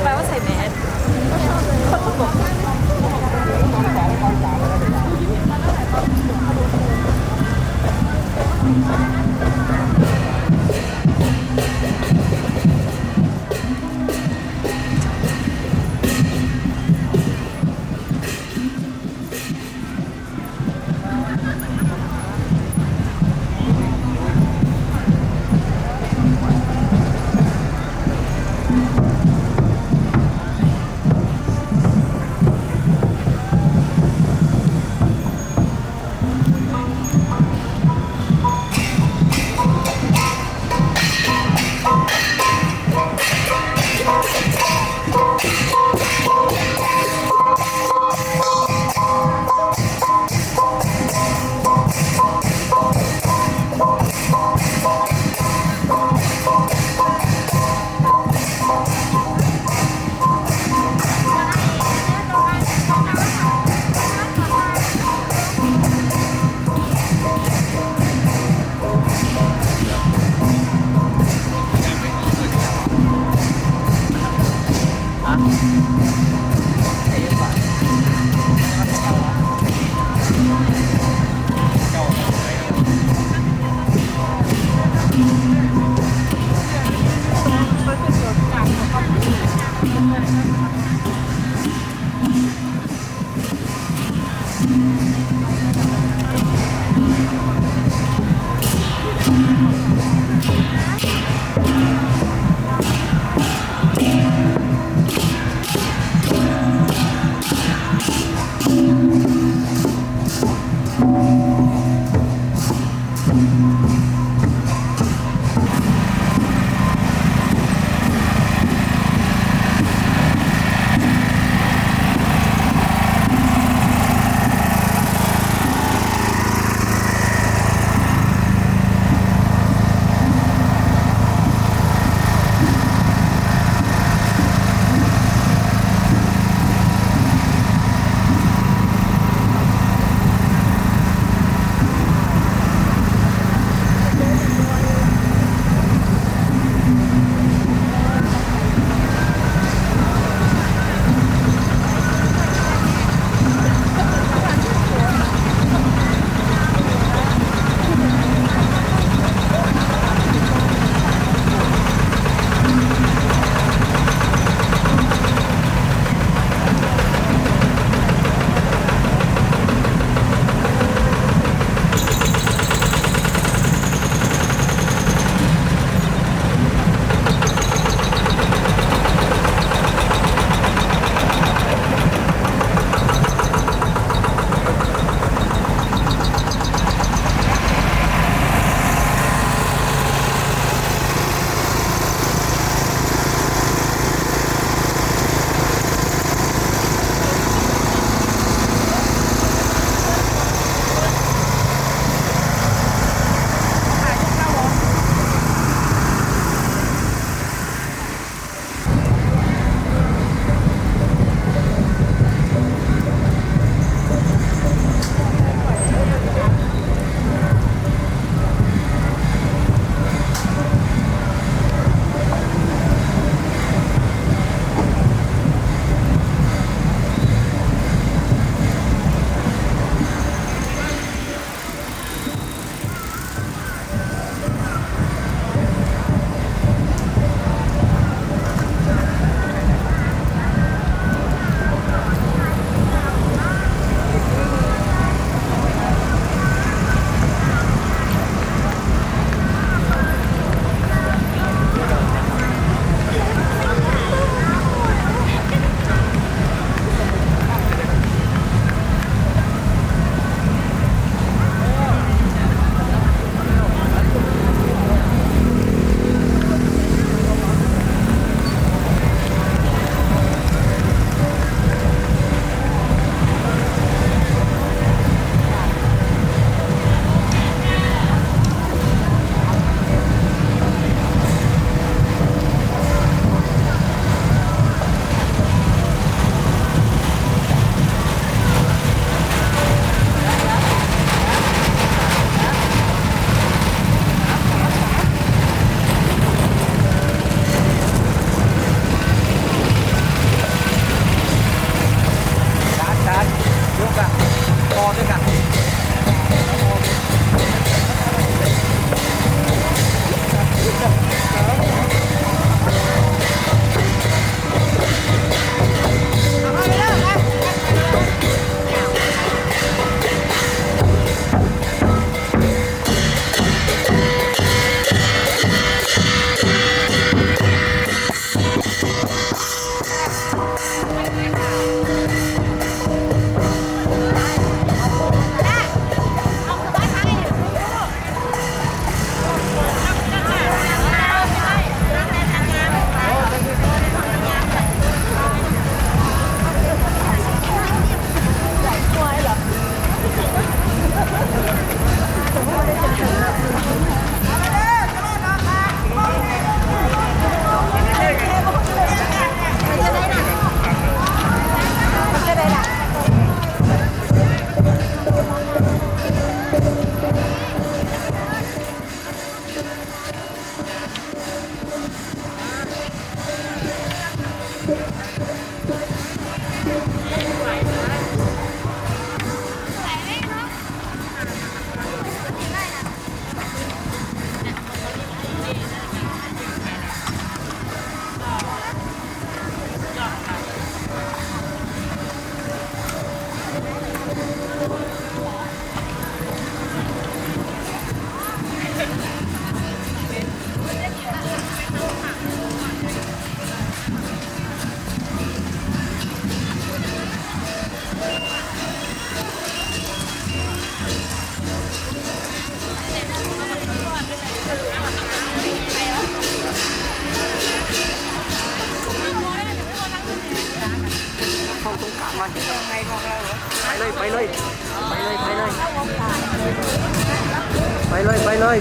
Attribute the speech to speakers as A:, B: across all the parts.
A: แปลว่าใส่แมส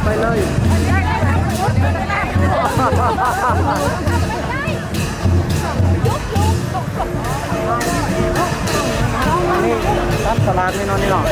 B: ไปเลยนี่ร้านตลาดนี่เนาะนี่เนาะ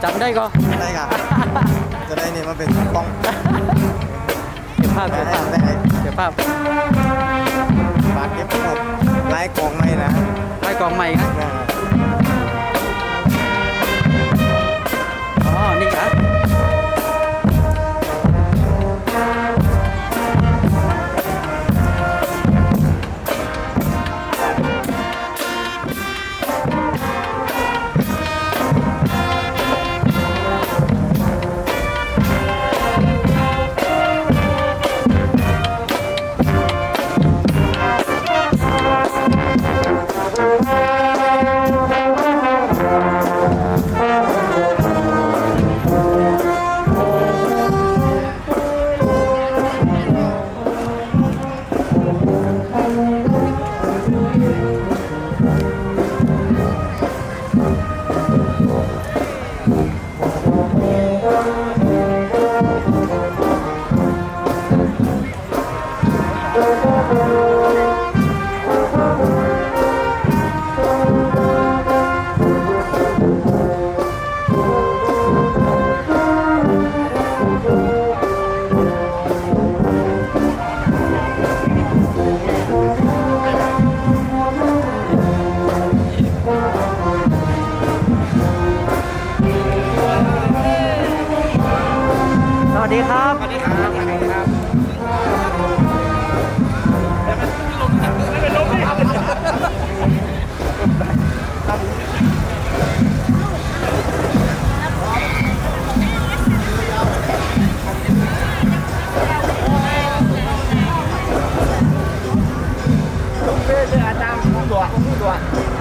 B: จำได้ก็
C: ได้ครับ จะได้เนี่ยมาเป็นป้อง
B: เก็บภาพ
C: ได้
B: เก็บภาพ
C: บาทเก็บครับไล่กองไม่นะ
B: ไว้กองใหม่ครับอ๋อนี่ครับ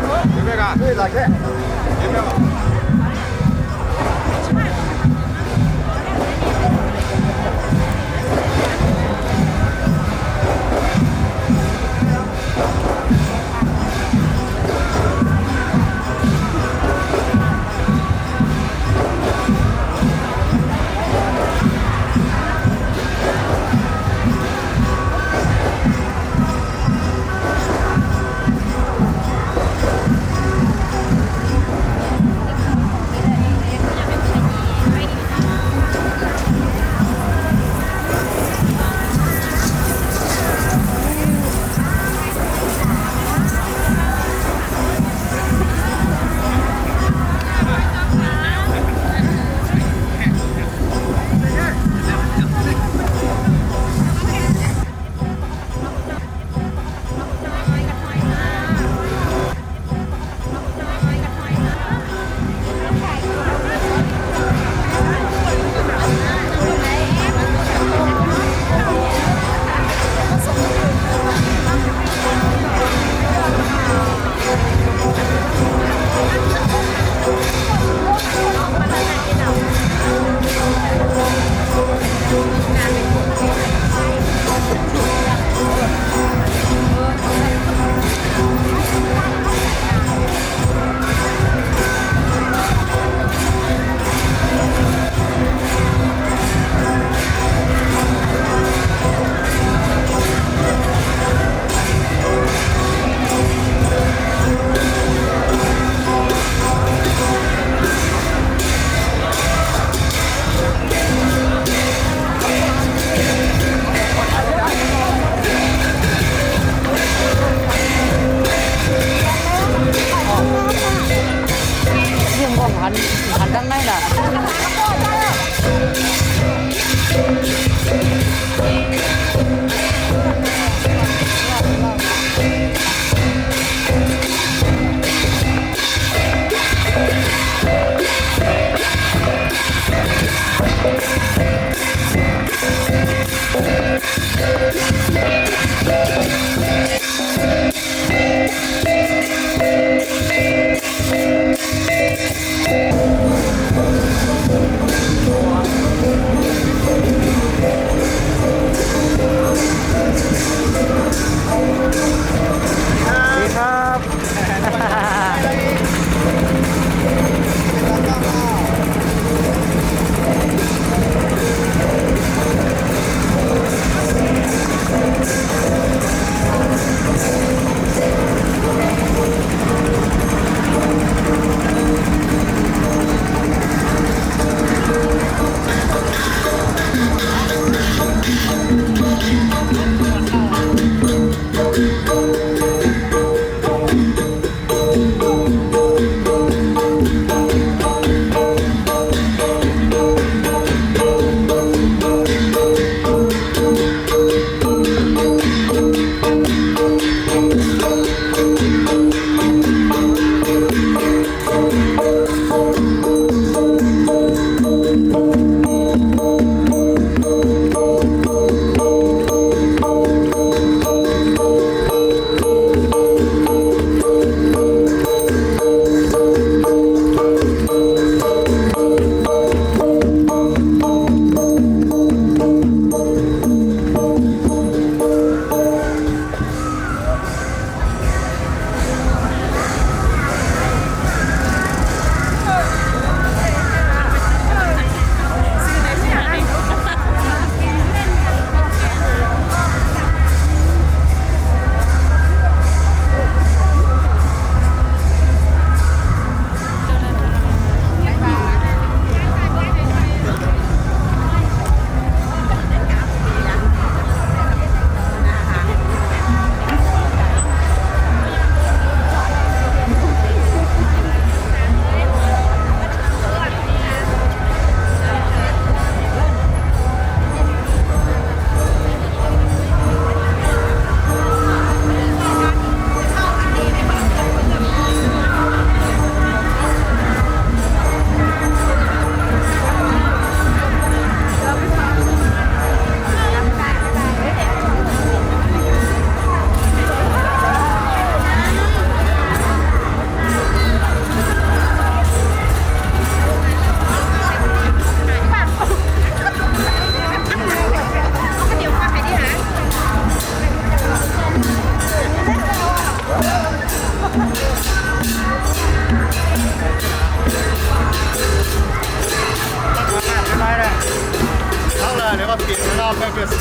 A: เ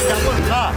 C: จับมือข้า
B: ไ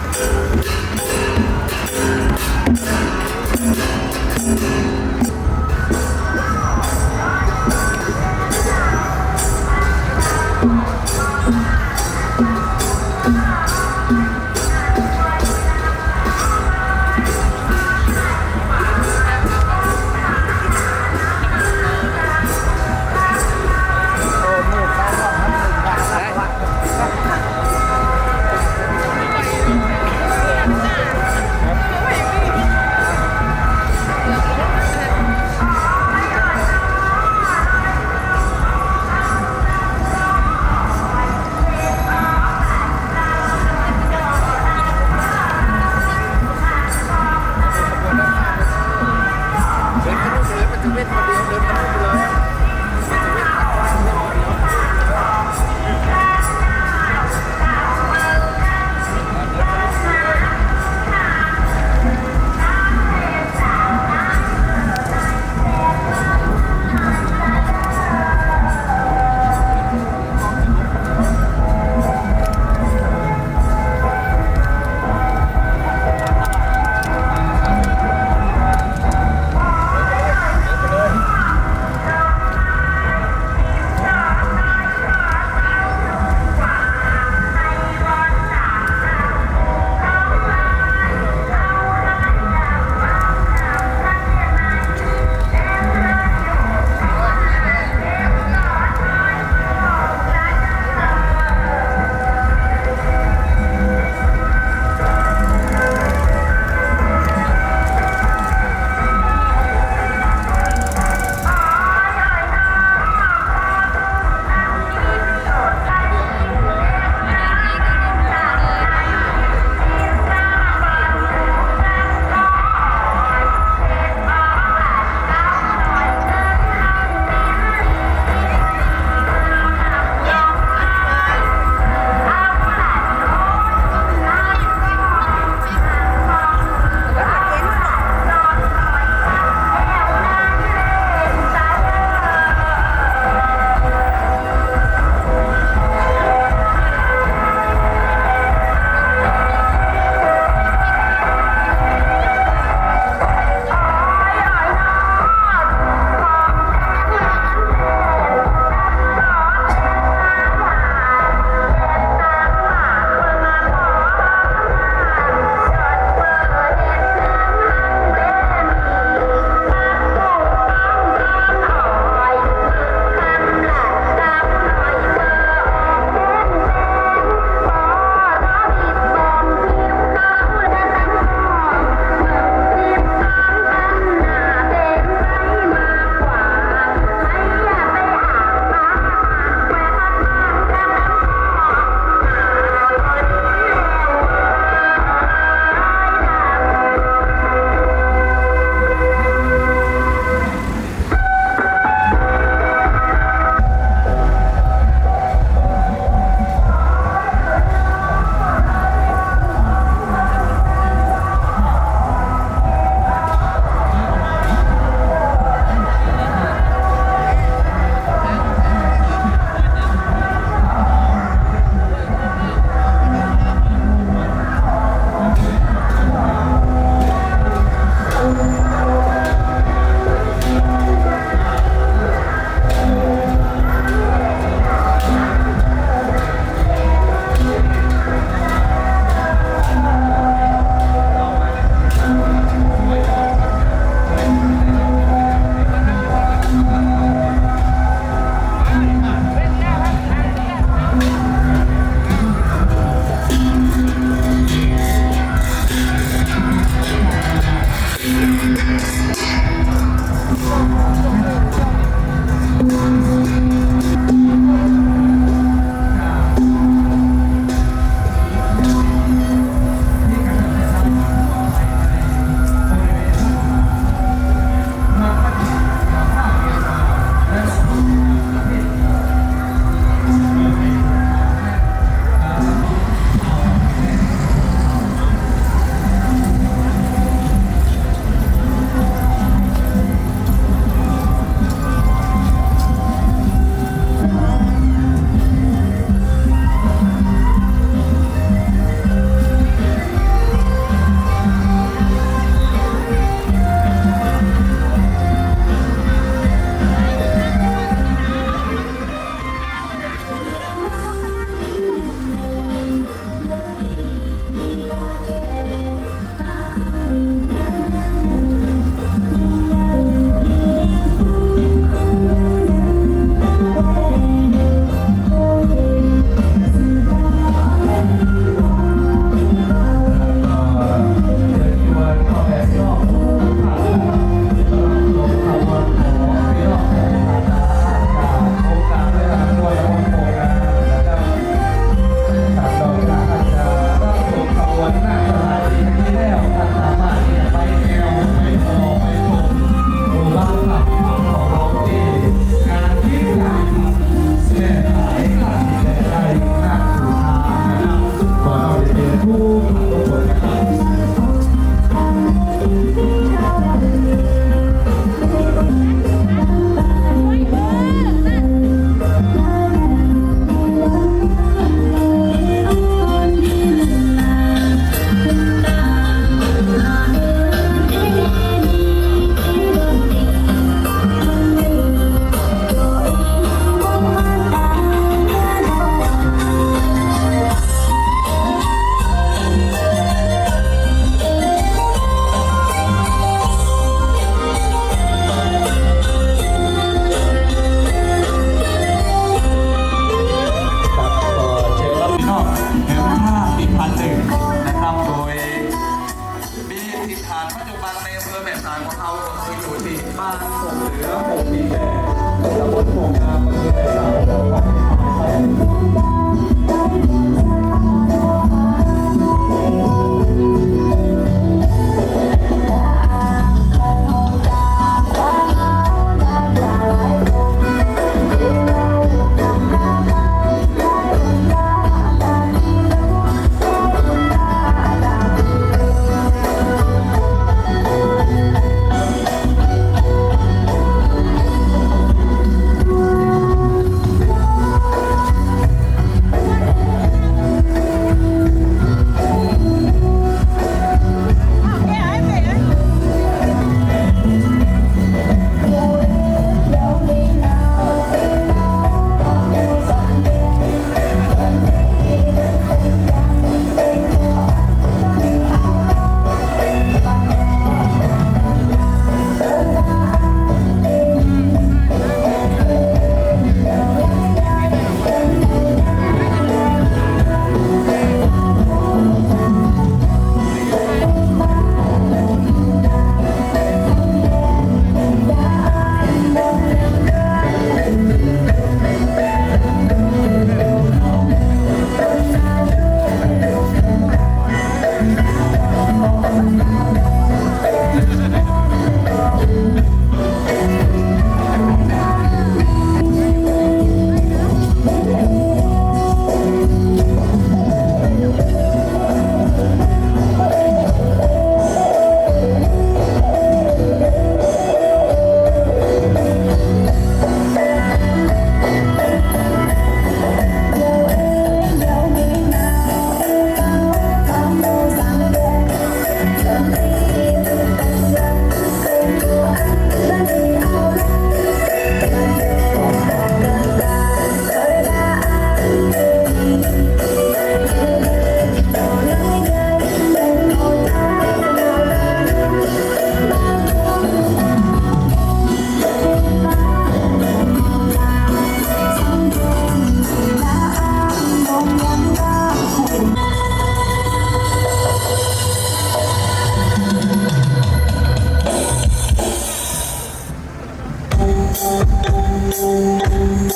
D: Hãy subscribe cho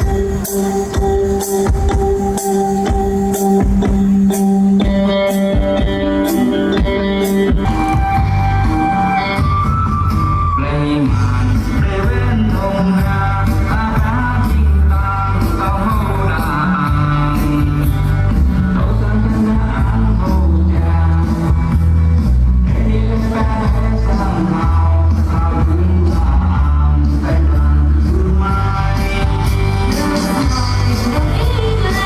D: kênh Ghiền Mì Gõ để không bỏ lỡ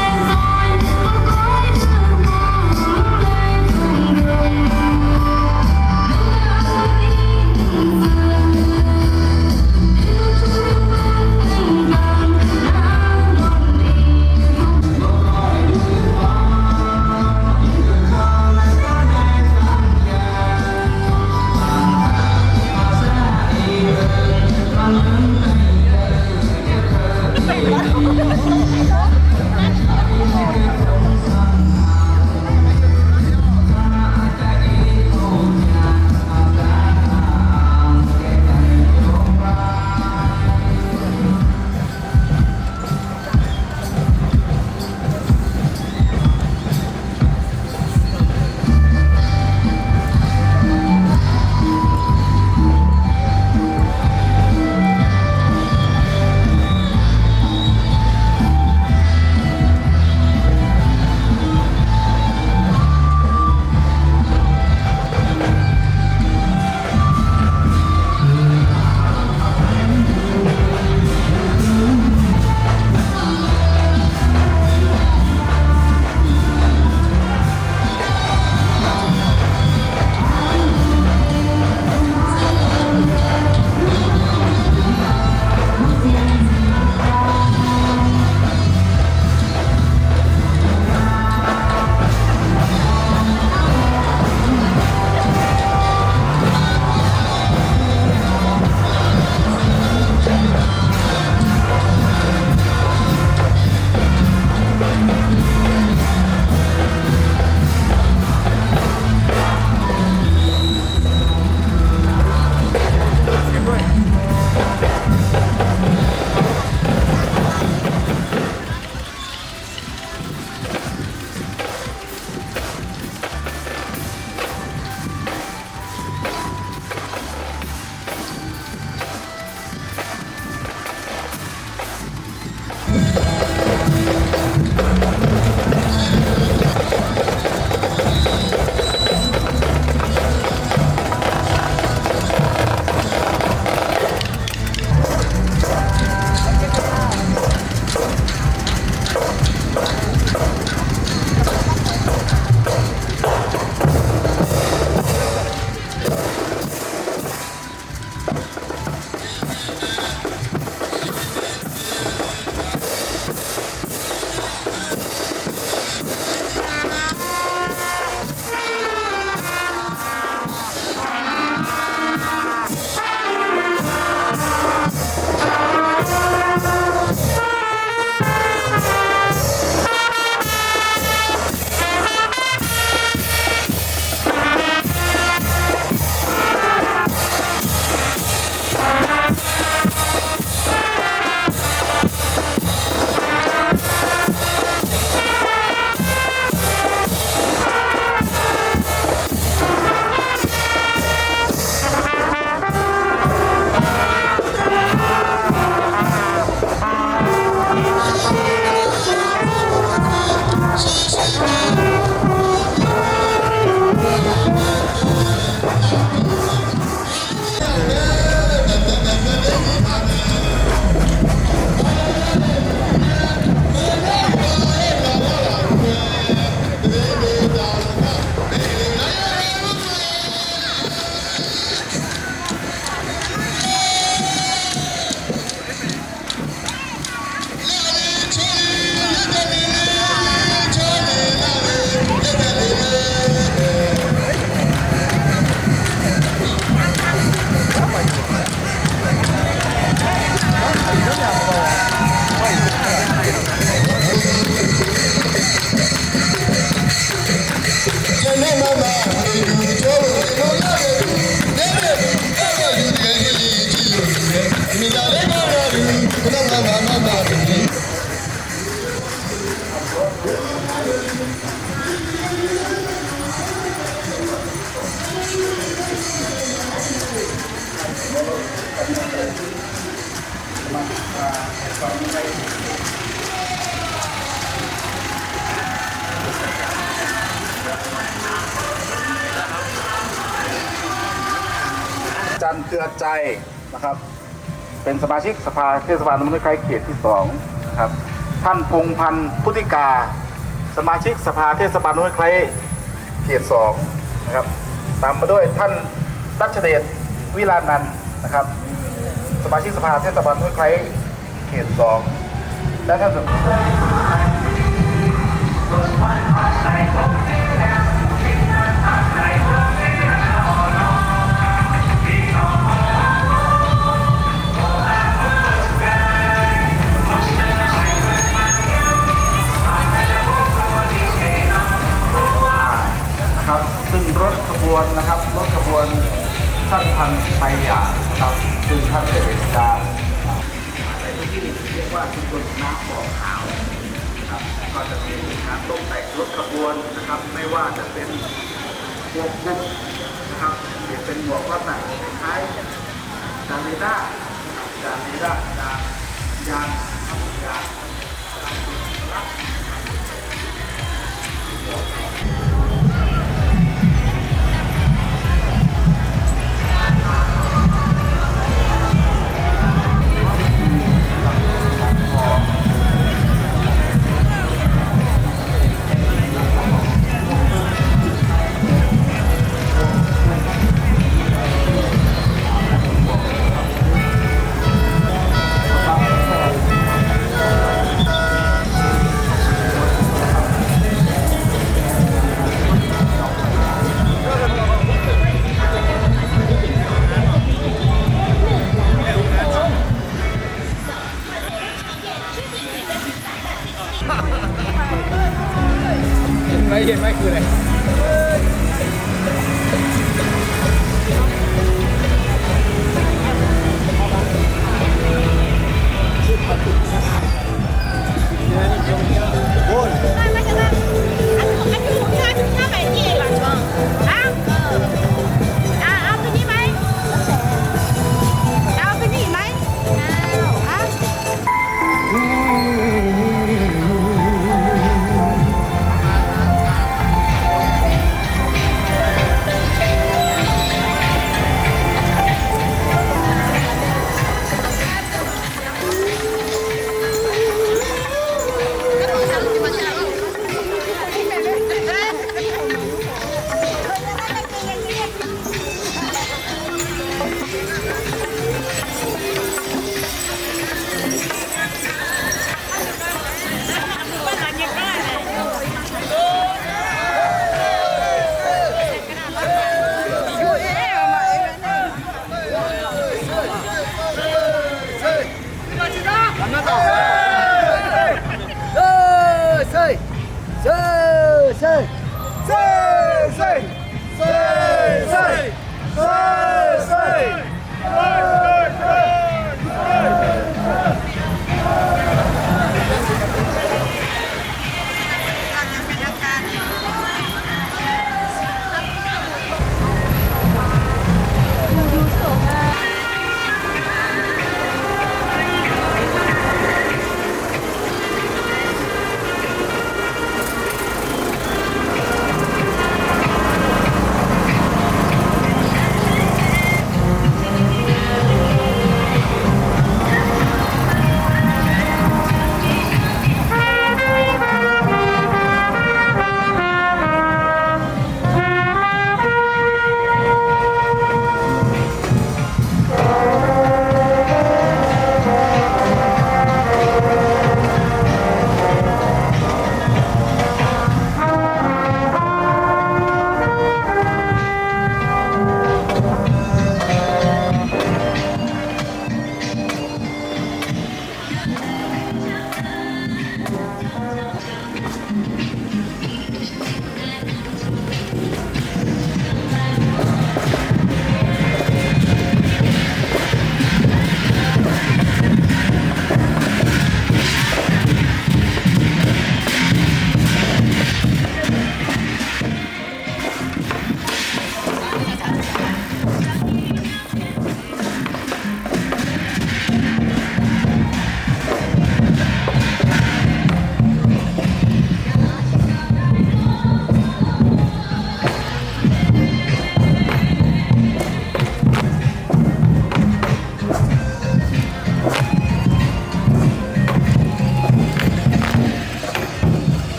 D: จันเตือนใจนะครับ เป็นสมาชิกสภาเทศบาลตำบลห้วยไคร้เขตที่2นะครับท่านพงษ์พันธ์พุทธิกาสมาชิกสภาเทศบาลห้วยไคร้เขต2นะครับตามมาด้วยท่านรัชเดชวิลานันท์นะครับสมาชิกสภาเทศบาลห้วยไคร้เขต2และท่าน นะครับซึ่งรถขบวนนะครับรถขบวนท่านพันไปอย่างนะครับซึ่งท่านเป็นการในพื้นที่เรียกว่าชุมชนน้ำบ่อขาวนะครับก็จะมีการตกแต่งรถขบวนนะครับไม่ว่าจะเป็นหมวกบุกนะครับหรือเป็นหมวกว่าแต่งคล้ายจานเรดาร์จานเรดาร์ยางยาง
B: เห็นไหมคืออะไร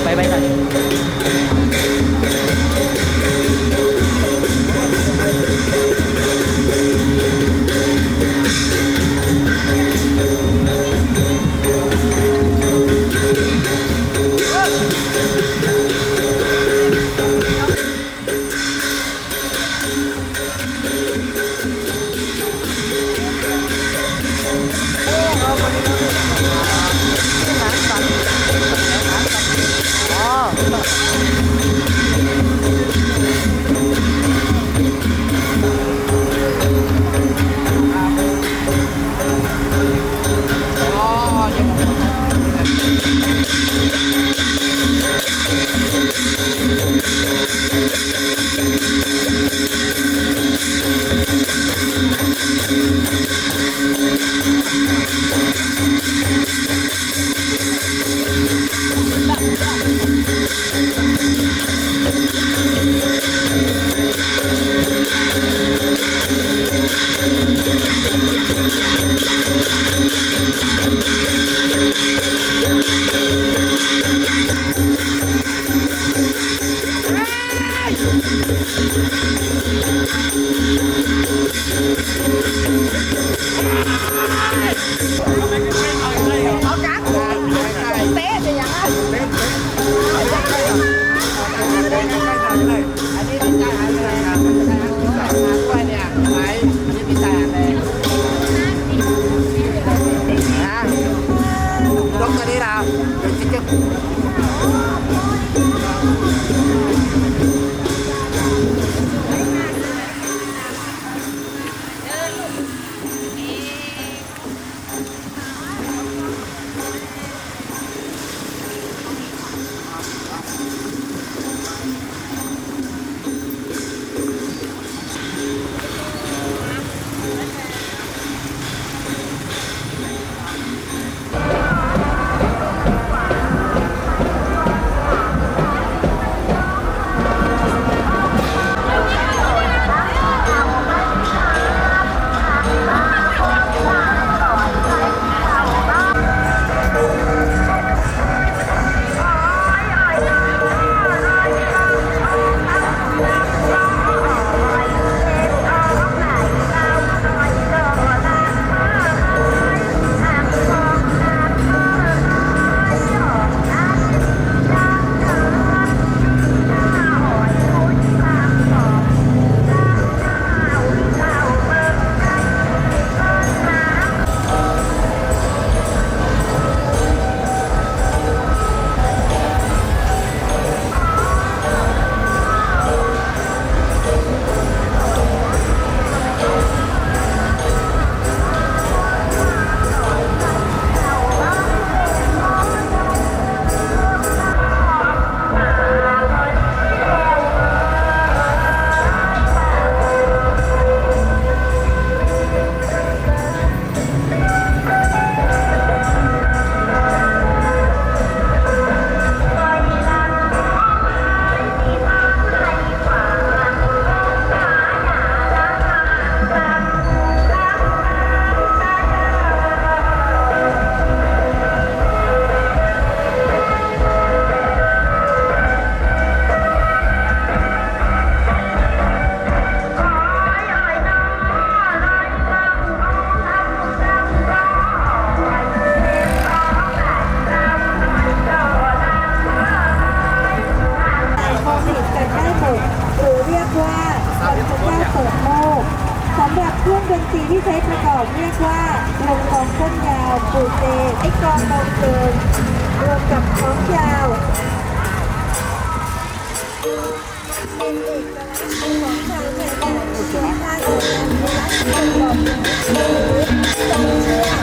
E: ไปหน่อย
F: ที่ใช้ประกอบเรียกว่าลงกองต้นยาวปูเซไอกองมองเกินรวมกับของยาวเป็นเอกลักษณ์ของชาวไทยแบบชุมชนของรัฐบาลบอกหรือจงเชื่อ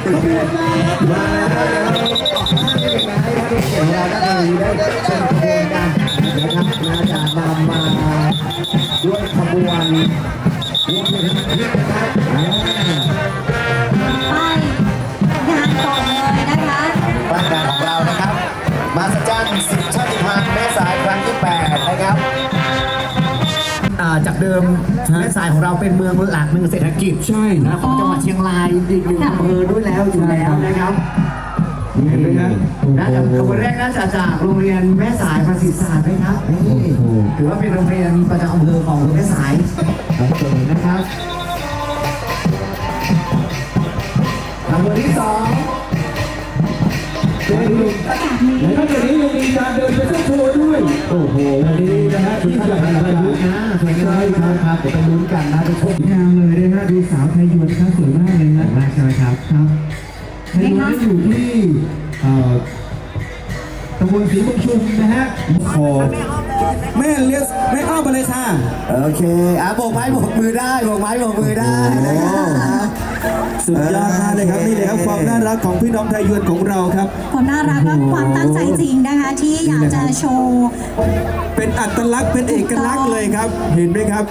D: มาแล้วเราก็เลยได้ชมขบวนกันนะครับน่าจะนำมาด้วยขบวนรวมถึงนะครับ
F: ไปงานก่อนเลยนะคะ
C: บ้านงานของเรานะครับมาสจัน10 ชาติพันธุ์แม่สายครั้งที่ 8 นะครับ
D: จากเดิมแม่สายของเราเป็นเมืองหลักเมืองเศรษฐกิจใช่นะของจังหวัดเชียงรายอีกหนึ่งอำเภอด้วยแล้วอยู่แล้วนะครับเห็นไหมครับน่าจะขบวนแรกน่าจะจากโรงเรียนแม่สายประสิทธิ์ศาสตร์นะครับนี่ถือว่าเป็นโรงเรียนประจำอำเภอของแม่สายนะครับขบวนที่2
B: แล้วก็เดี๋ยวนี้ยังมีการเดินไปเส้นโชว์ด้วย โอ้โหวันนี้นะฮะที่จะเป็นอะไรนะ
D: สวยงามครับเดี๋ยวไปลุ้นกันนะทุกคน
B: งามเลยนะฮะดูสาวไทยยวนครับสวยมากเลยนะมากใช่ไหมครับครับไทยยวนที่อยู่ที่ตำบลศรีบุญชุมนะฮะขอแม่เลี้ยงแม่อ้อมไปเลยค่ะ
C: โอเคโบกไม้โบกมือได้โบกไม้โบกมือได้นะครับ
B: สุดยอดมากเลยครับนี่เลยครับความน่ารักของพี่น้องไทยยวนของเราครับ
F: ความน่ารักและความตั้งใจจริงนะคะ ที่อยากจะโชว์
B: เป็นอัตลักษณ์เป็นเอกลักษณ์เลยครับ เห็นไหมครับ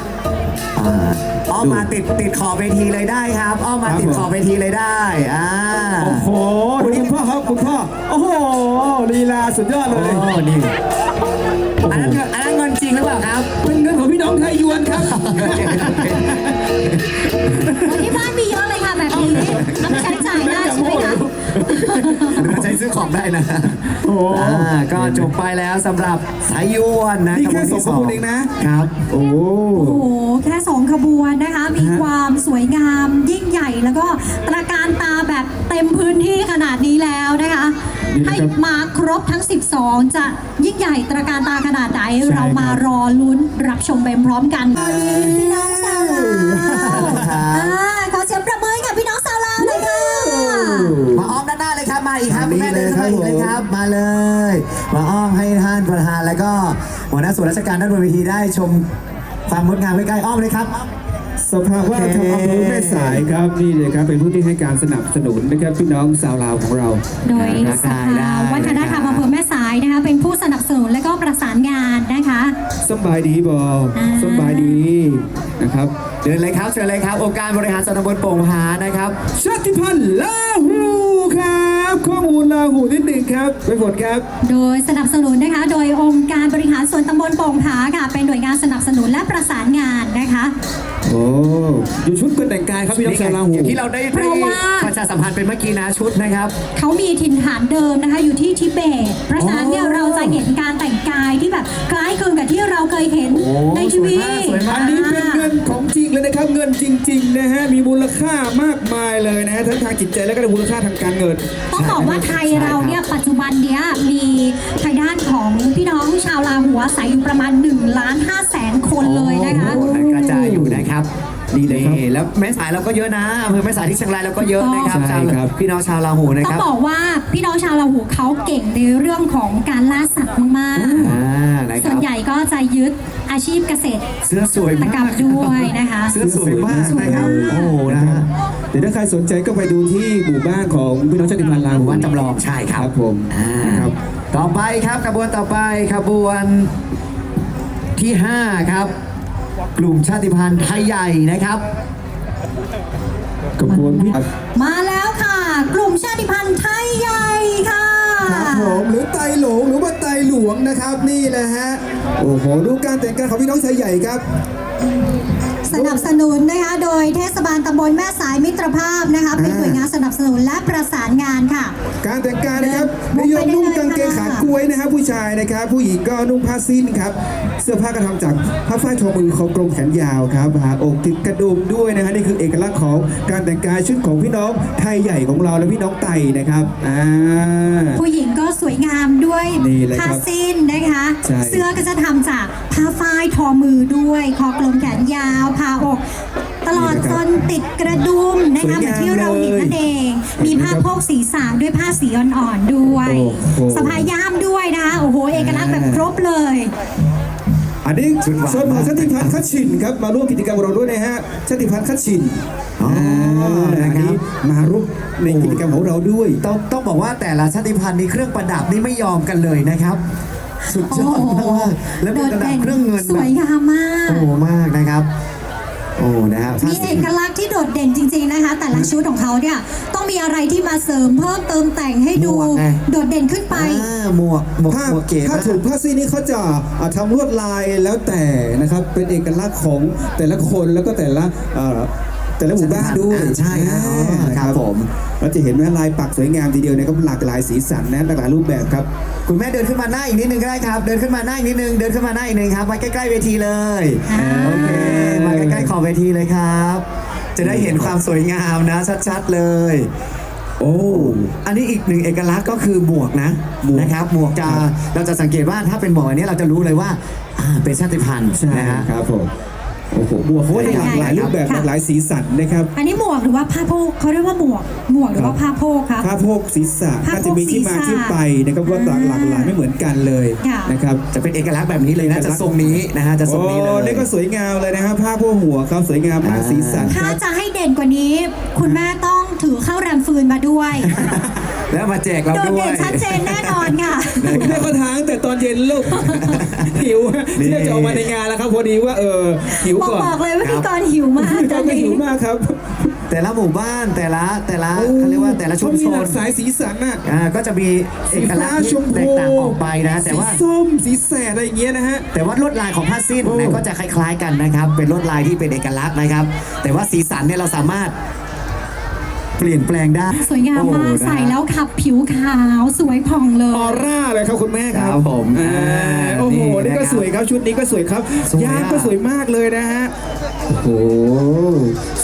D: อ้อมมาติดขอบเวทีเลยได้ครับอ้อมมาติดขอบเวทีเลยได้
B: โอ้โหคุณพ่อครับคุณพ่อโอ้โหลีลาสุดยอดเลย
D: นี่อันนั้นเงินจริงหรือเปล่าครับ
B: เป็นเงินของพี่น้องไทยยวนครับ
F: ที่บ้านมีเยอะเลยค่ะแบบนี้เอาไปใช้จ่ายได้ใช่ไหมคะ
D: ใช้ซื้อของได้นะก็จบไปแล้วสำหรับสายยวนนะ
B: นี่แค่2 ขบวนเองนะครับ โอ้
F: โอ้โหแค่2 ขบวนนะคะ มีความสวยงามยิ่งใหญ่แล้วก็ตระการตาแบบเต็มพื้นที่ขนาดนี้แล้วนะคะ ให้มาครบทั้ง 12 จะยิ่งใหญ่ตระการตาขนาดไหนเรามารอลุ้นรับชมไปพร้อมกันพี่น้องชาวลาวขอเสียงประมือกับพี่น้องชาวลาวเลยค่ะ
D: มาอ้อมด้านหน้าเลยครับมาอีกครับแม่เดินเข้ามาอีกเลยครับมาเลย มาอ้อมให้ท่านประธานแล้วก็หัวหน้าส่วนราชการด้านบนเวทีได้ชมความงดงามใกล้ๆอ้อมเลยครับ
B: สภาว่าทำอำเภอแม่สายครับนี่เลยครับเป็นผู้ที่ให้การสนับสนุนนะครับพี่น้องชาวลาวของเรา
F: โดยสภาวัฒนธรรมอำเภอแม่สายนะคะเป็นผู้สนับสนุนและก็ประสานงานนะคะ
B: สบายดีบอสบายดีนะครับ
D: เดินเลยครับเชิญเลยครับองค์การบริหารส่วนตำบลโป่งผานะครับ
B: ชาติพันธุ์ลาหูครับข้อมูลลาหูนิดหนึ่งครับไปฝนครับ
F: โดยสนับสนุนนะคะโดยองค์การบริหารส่วนตำบลโป่งผาค่ะเป็นหน่วยงานสนับสนุนและประสานงานนะคะ
B: โอ้อยู่ชุดกันแต่งกายครับพี่น้องชาวลาหู
D: ที่เราได้ประชาสัมพันธ์เป็นเมื่อกี้นะชุดนะครับ
F: เขามีถิ่นฐานเดิมนะคะอยู่ที่ทิเบตเพราะฉะนั้นเนี่ยเราจะเห็นการแต่งกายที่แบบคล้ายคลึงกับที่เราเคยเห็นในทีวี
B: อันนี้เป็นเงินของจริงเลยนะครับเงินจริงๆนะฮะมีมูลค่ามากมายเลยนะฮะทั้งทางจิตใจและก็มูลค่าทางการเงิน
F: ต้องบอกว่าไทยเราเนี่ยปัจจุบันเนี้ยมีทางด้านของพี่น้องชาวลาหัวอาศัยอยู่ประมาณ1,500,000 คนเลยนะคะ
D: กระจายอยู่นะครับนี่เลยแล้วแม่สายเราก็เยอะนะอำเภอแม่สายที่เชียงรายเราก็เยอะนะครับ
B: ใช่ครับ
D: พี่น้องชาวลาหูนะ
F: ต้อ
D: ค
F: ง
D: รับ
F: บอกว่าพี่น้องชาวลาหูเขาเก่งในเรื่องของการล่าสัตว์มาก
D: นะค
F: ๆส่
D: รั
F: วน
D: บ
F: ใหญ่ก็จะยึดอาชีพเกษตร
D: เสื้อสวย
F: ต
D: มาก
F: กรรมด้วยนะคะ
D: เสื้อสวยมากนะครับโอ้โหนะฮะ
B: เดี๋ยวถ้าใครสนใจก็ไปดูที่หมู่บ้านของพี่น้องชาติพันธุ์ลาหู
D: วัดจำลองใช่ครับ
B: ครับผมครับ
D: ต่อไปครับขบวนต่อไปขบวนที่ 5 ครับ กลุ่มชาติพันธุ์ไทยใหญ่นะครับ
B: กระบวนพี่
F: มาแล้วค่ะ กลุ่มชาติพันธุ์ไทยใหญ่ค่ะ
B: ครับผมหรือไตหลงหรือว่าไตหลวงนะครับนี่นะฮะโอ้โหดูการแต่งกายของพี่น้องชายใหญ่ครับ
F: สนับสนุนนะคะโดยเทศบาลตำบลแม่สายมิตรภาพนะคะเป็นหน่วยงานสนับสนุนและประสานงานค่ะ
B: การแต่งกายนะครับนิยมนุ่งกางเกงขากล้วยนะครับผู้ชายนะครับผู้หญิงก็นุ่งผ้าสิ้นครับเสื้อผ้าก็ทำจากผ้าฝ้ายทอมือของกลมแขนยาวครับหาอกติดกระดุมด้วยนะฮะนี่คือเอกลักษณ์ของการแต่งกายชุดของพี่น้องไทยใหญ่ของเราและพี่น้องไตนะครับ
F: ผู้หญิงก็สวยงามด้วย
B: นี่เลยครับ
F: ผ้าสิ้นนะคะ
B: ใช่
F: เสื้อก็จะทำจากผ้าฝ้ายทอมือด้วยคอกลมแขนยาวผ้าอกตลอดจนติดกระดุมนะคะเหมือนที่เราเห็นนั่นเองมีผ้าโพกศีรษะด้วยผ้าสีอ่อนๆด้วยสะพายย่ามด้วยนะคะโอ้โหเอกลักษณ์แบบครบเลย
B: อันนี้
C: ชุดหวาน
B: ส่วนของ
C: มาก
B: ชาติพันธุ์คัชชินครับมาร่วมกิจกรรมของเราด้วยนะฮะชาติพันธุ์คัชชิน
C: อ๋อนะ
B: อัน
C: ครั
B: นี้
C: บ
B: มาร่วมในกิจกรรมของเราด้วย
C: ต้องบอกว่าแต่ละชาติพันธุ์นี่เครื่องประดับนี่ไม่ยอมกันเลยนะครับ สุดยอดมากๆและเป็นระดับเครื่องเงิน
F: สวยงามมาก
C: โอ้โหมากนะครับ โอ้นะครับ
F: มีเอกลักษณ์ที่โดดเด่นจริง ๆนะคะ แต่ละชุดของเขาเนี่ยต้องมีอะไรที่มาเสริมเพิ่มเติมแต่งให้ดู
C: หมวกไง
F: โดดเด่นขึ้นไป
C: หมวก
B: ผ้า
C: หมวกเก๋
B: ผ้าม
C: าก
B: ถุงผ้าซีนี่เขาจะทำลวดลายแล้วแต่นะครับเป็นเอกลักษณ์ของแต่ละคนแล้วก็แต่ละหมู่บ้านด้วย
C: ใช่ครับอ๋อครับผม
B: เราจะเห็นว่าลายปักสวยงามทีเดียวนะครับหลากหลายสีสันนะหลากหลายรูปแบบครับ
C: คุณแม่เดินขึ้นมาหน้าอีกนิดนึงก็ได้ครับ เดินขึ้นมาหน้าอีกนิดนึง เดินขึ้นมาหน้าอีกนึงครับมาใกล้ๆเวทีเลย โอเค มาใกล้ๆขอบเวทีเลยครับ จะได้เห็นความสวยงามนะชัดๆเลย โอ้ อันนี้อีกหนึ่งเอกลักษณ์ก็คือหมวกนะ
B: หมวก
C: นะครับ หมวกจะเราจะสังเกตว่าถ้าเป็นหมวกอันนี้เราจะรู้เลยว่าเป็นชาติพันธุ์
B: ใช่
C: นะฮะ
B: ครับผมโอ้โหบัวเขาได้หลากหลายรูปแบบ
F: ค่ะ
B: หลากหลายสีสันนะครับ
F: อันนี้หมวกหรือว่าผ้าโพกเขาเรียกว่าหมวกหรือว่าผ้าโพกคะ
B: ผ้าโพกศีรษะ
F: ผ้า
B: ก็
F: โพก
B: จะมีที่มา
F: ศีรษะ
B: ที่ไปนะครับว่าหลากหลายไม่เหมือนกันเลย
F: ค่ะ
B: นะครับ
C: จะเป็นเอกลักษณ์แบบนี้เลยนะ จะทรงนี้นะฮะ จะทรงนี้เล
B: โอ้
C: ย
B: นี่ก็สวยงามเลยนะฮะผ้าโพกหัวเขาสวยงามมากสีสันค
F: ถ้า
B: รับ
F: จะให้เด่นกว่านี้ คุณแม่ต้องถือข้าวแรมฟืนมาด้วย
C: แล้วมาแจกเรา
F: โดด
C: ด้ว
F: เด่
C: ย
F: นชัดเจนแน่นอนค่ะ
B: คุณแม่ก็ทานแต่ตอนเย็นลูก หิว
C: นี่
B: ที่จะออกมาในงานแล้วครับพอดีว่าหิวก่อน
F: บอกเลยว่าพี่กรณ์หิวมากต
B: ก็
F: อน
B: ไม่
F: นี้
B: หิวมากครับ
C: แต่ละหมู่บ้านแต่ละเขาเรียกว่าแต่ละชุม
B: เขามี
C: ช
B: หลาน กสายสีสันน่ะ
C: ก็จะมีเอกลักษณ์ที่แตกต่างออกไปนะ แต่ว่า
B: สีส้มสีแสดอะไรอย่างเงี้ยนะฮะ
C: แต่ว่าลวดลายของผ้าสิ้น
B: โอ้
C: เนี่ยก็จะคล้ายๆกันนะครับ เป็นลวดลายที่เป็นเอกลักษณ์นะครับ แต่ว่าสีสันเนี่ยเราสามารถเปลี่ยนแปลงได้
F: สวยงามมาก
C: โอ้นะ
F: ใส่แล้วขับผิวขาวสวยผ่องเล
B: ออย ร่าเลยครับคุณแม่ครั
C: ครับ บผม
B: โอ้โห
C: นี่
B: นี่ก็
C: นะครับ
B: สวยครับชุดนี้ก็สวยครับ
C: สวย
B: ย่าม
C: อะ
B: ก็สวยมากเลยนะฮะโอ้โห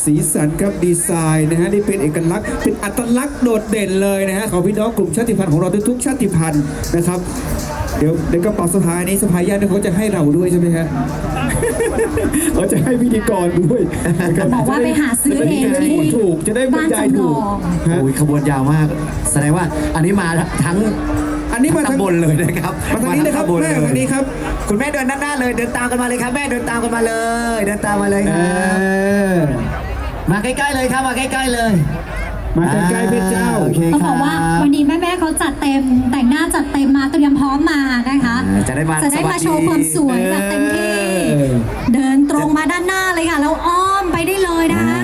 B: สีสันครับดีไซน์นะฮะนี่เป็นเอกลักษณ์เป็นอัตลักษณ์โดดเด่นเลยนะฮะของพี่น้องกลุ่มชาติพันธุ์ของเราทุกๆชาติพันธุ์นะครับ เดี๋ยวกระเป๋าสะพายนี้สะพายย่านเขาจะให้เราด้วยใช่ไหมฮะ เขาจะให้พิธีกรด้วยนะครับ
F: บอกว่าไปหาซื้อเอง
B: จะได้พูดถูกจะได้บรรยายถูก
F: บ้านจำลอง
B: ฮะ
C: โอ้ยขบวนยาวมาก แสดงว่าอันนี้มาทั้ง
B: อันนี้มาทั้ง
C: ตำบลเลยนะครับ
B: มาทางนี้นะครับ
C: ตำบล
B: แม่
C: เลย
B: ทางนี้ครับ
C: คุณแม่เดินด้านหน้าเลย เดินตามกันมาเลยครับแม่เดินตามกันมาเลย เดินตามมาเลยครับมาใกล้ๆเลยครับมาใกล้ๆเลย
B: มาใกล้ๆเพชรเจ้า
C: โอเค
F: ต้อง
C: ค
F: บ
C: รั
F: อบ กว่าวันนี้แม่ๆเขาจัดเต็มแต่งหน้าจัดเต็มมาเตรียมพร้อมมานะคะ
C: จะได้มา
F: จะได้มาโชว์ความสวยแบบเต็มที่ เดินตรงมาด้านหน้าเลยค่ะแล้วอ้อมไปได้เลยนะคะ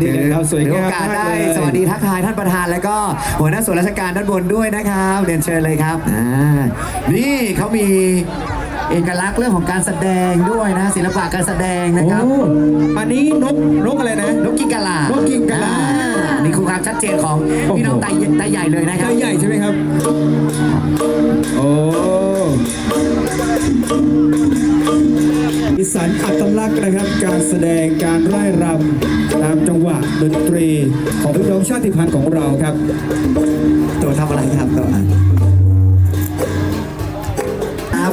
B: นี่แหละครับสวย
C: ถือง
B: าม
C: โอกาส
B: มาก
C: ได้
B: เลย
C: สวัสดีทักทายท่านประธานแล้วก็หัวหน้าส่วนราชการด้านบนด้วยนะครับเรียนเชิญเลยครับนี่เขามีเอกลักษณ์เรื่องของการแสดงด้วยนะศิลปะการแสดงนะครับ
B: โอ้อันนี้นกอะไรนะ
C: นกกิ้งกะลาน
B: กกิ้งกะลา
C: นี่คือความชัดเจนของพี่น้องไตใหญ่เลยนะค
B: ไท
C: รับ
B: ยใหญ่ใช่ไหมครับ โอ้อีสานอัตลักษณ์นะครับ การแสดงการร่ายรำตามจังหวะดนตรีของพี่น้องชาติพันธุ์ของเราครับ
C: ตัวทำอะไรครับตัว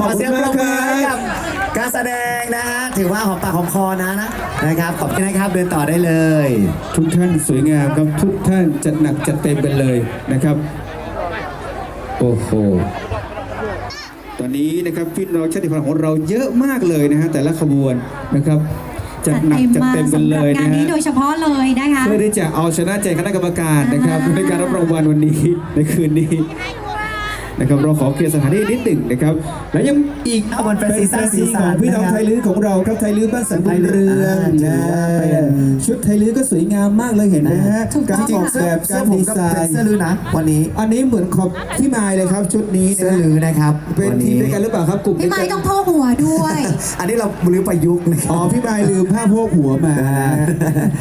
C: ขอเสียงปรบมือให้กับการแสดงนะฮะถือว่าหอมปากหอมคอนะครับขอบคุณนะครับเดินต่อได้เลย
B: ทุกท่านสวยงามครับทุกท่านจัดหนักจัดเต็มกันเลยนะครับ โอ้โหตอนนี้นะครับพี่น้องชาติพันธุ์ของเราเยอะมากเลยนะฮะแต่ละขบวนนะครับจัด
F: จัด
B: หนัก
F: เต็ม
B: จัด
F: มา
B: เต็มกัน
F: สำห
B: เล
F: รับ
B: ย
F: งาน
B: นะ
F: นี้
B: ฮะ
F: โดยเฉพาะเลยนะคะ
B: เพื่อที่จะเอาชนะใจคณะกรรมการนะครับในการรับรางวัลวันนี้ในคืนนี้นะครับเราขอเคลียร์สถานที่นิดหนึ่งนะครับแล้วยังอีก
C: มันเป็นสีสัน
B: ของพี่น้องไทยลื้อของเราครับไทยลื้อบ้านสันติเรืองนะชุดไทยลื้อก็สวยงามมากเลยเห็นไหมฮะ
F: ถูกต้
B: กา
F: อ
B: รง ออก
F: ค่ะ
B: แบบการดีไซน์
C: เสื้อลือนะวันนี้
B: อันนี้เหมือนขอบพี่มายเลยครับชุดนี้
C: เสื้อลือนะครับ
B: เป็น
C: วัน
B: ทีม
C: นี้
B: ด้วยกันหรือเปล่าครับกลุ่ม
F: พี่ไม้ต้องโพกหัวด้วย
C: อันนี้เราลือประยุกต์นะค
B: อ๋
C: รั
B: อบ พี่มายลืมผ้าโพกหัวมา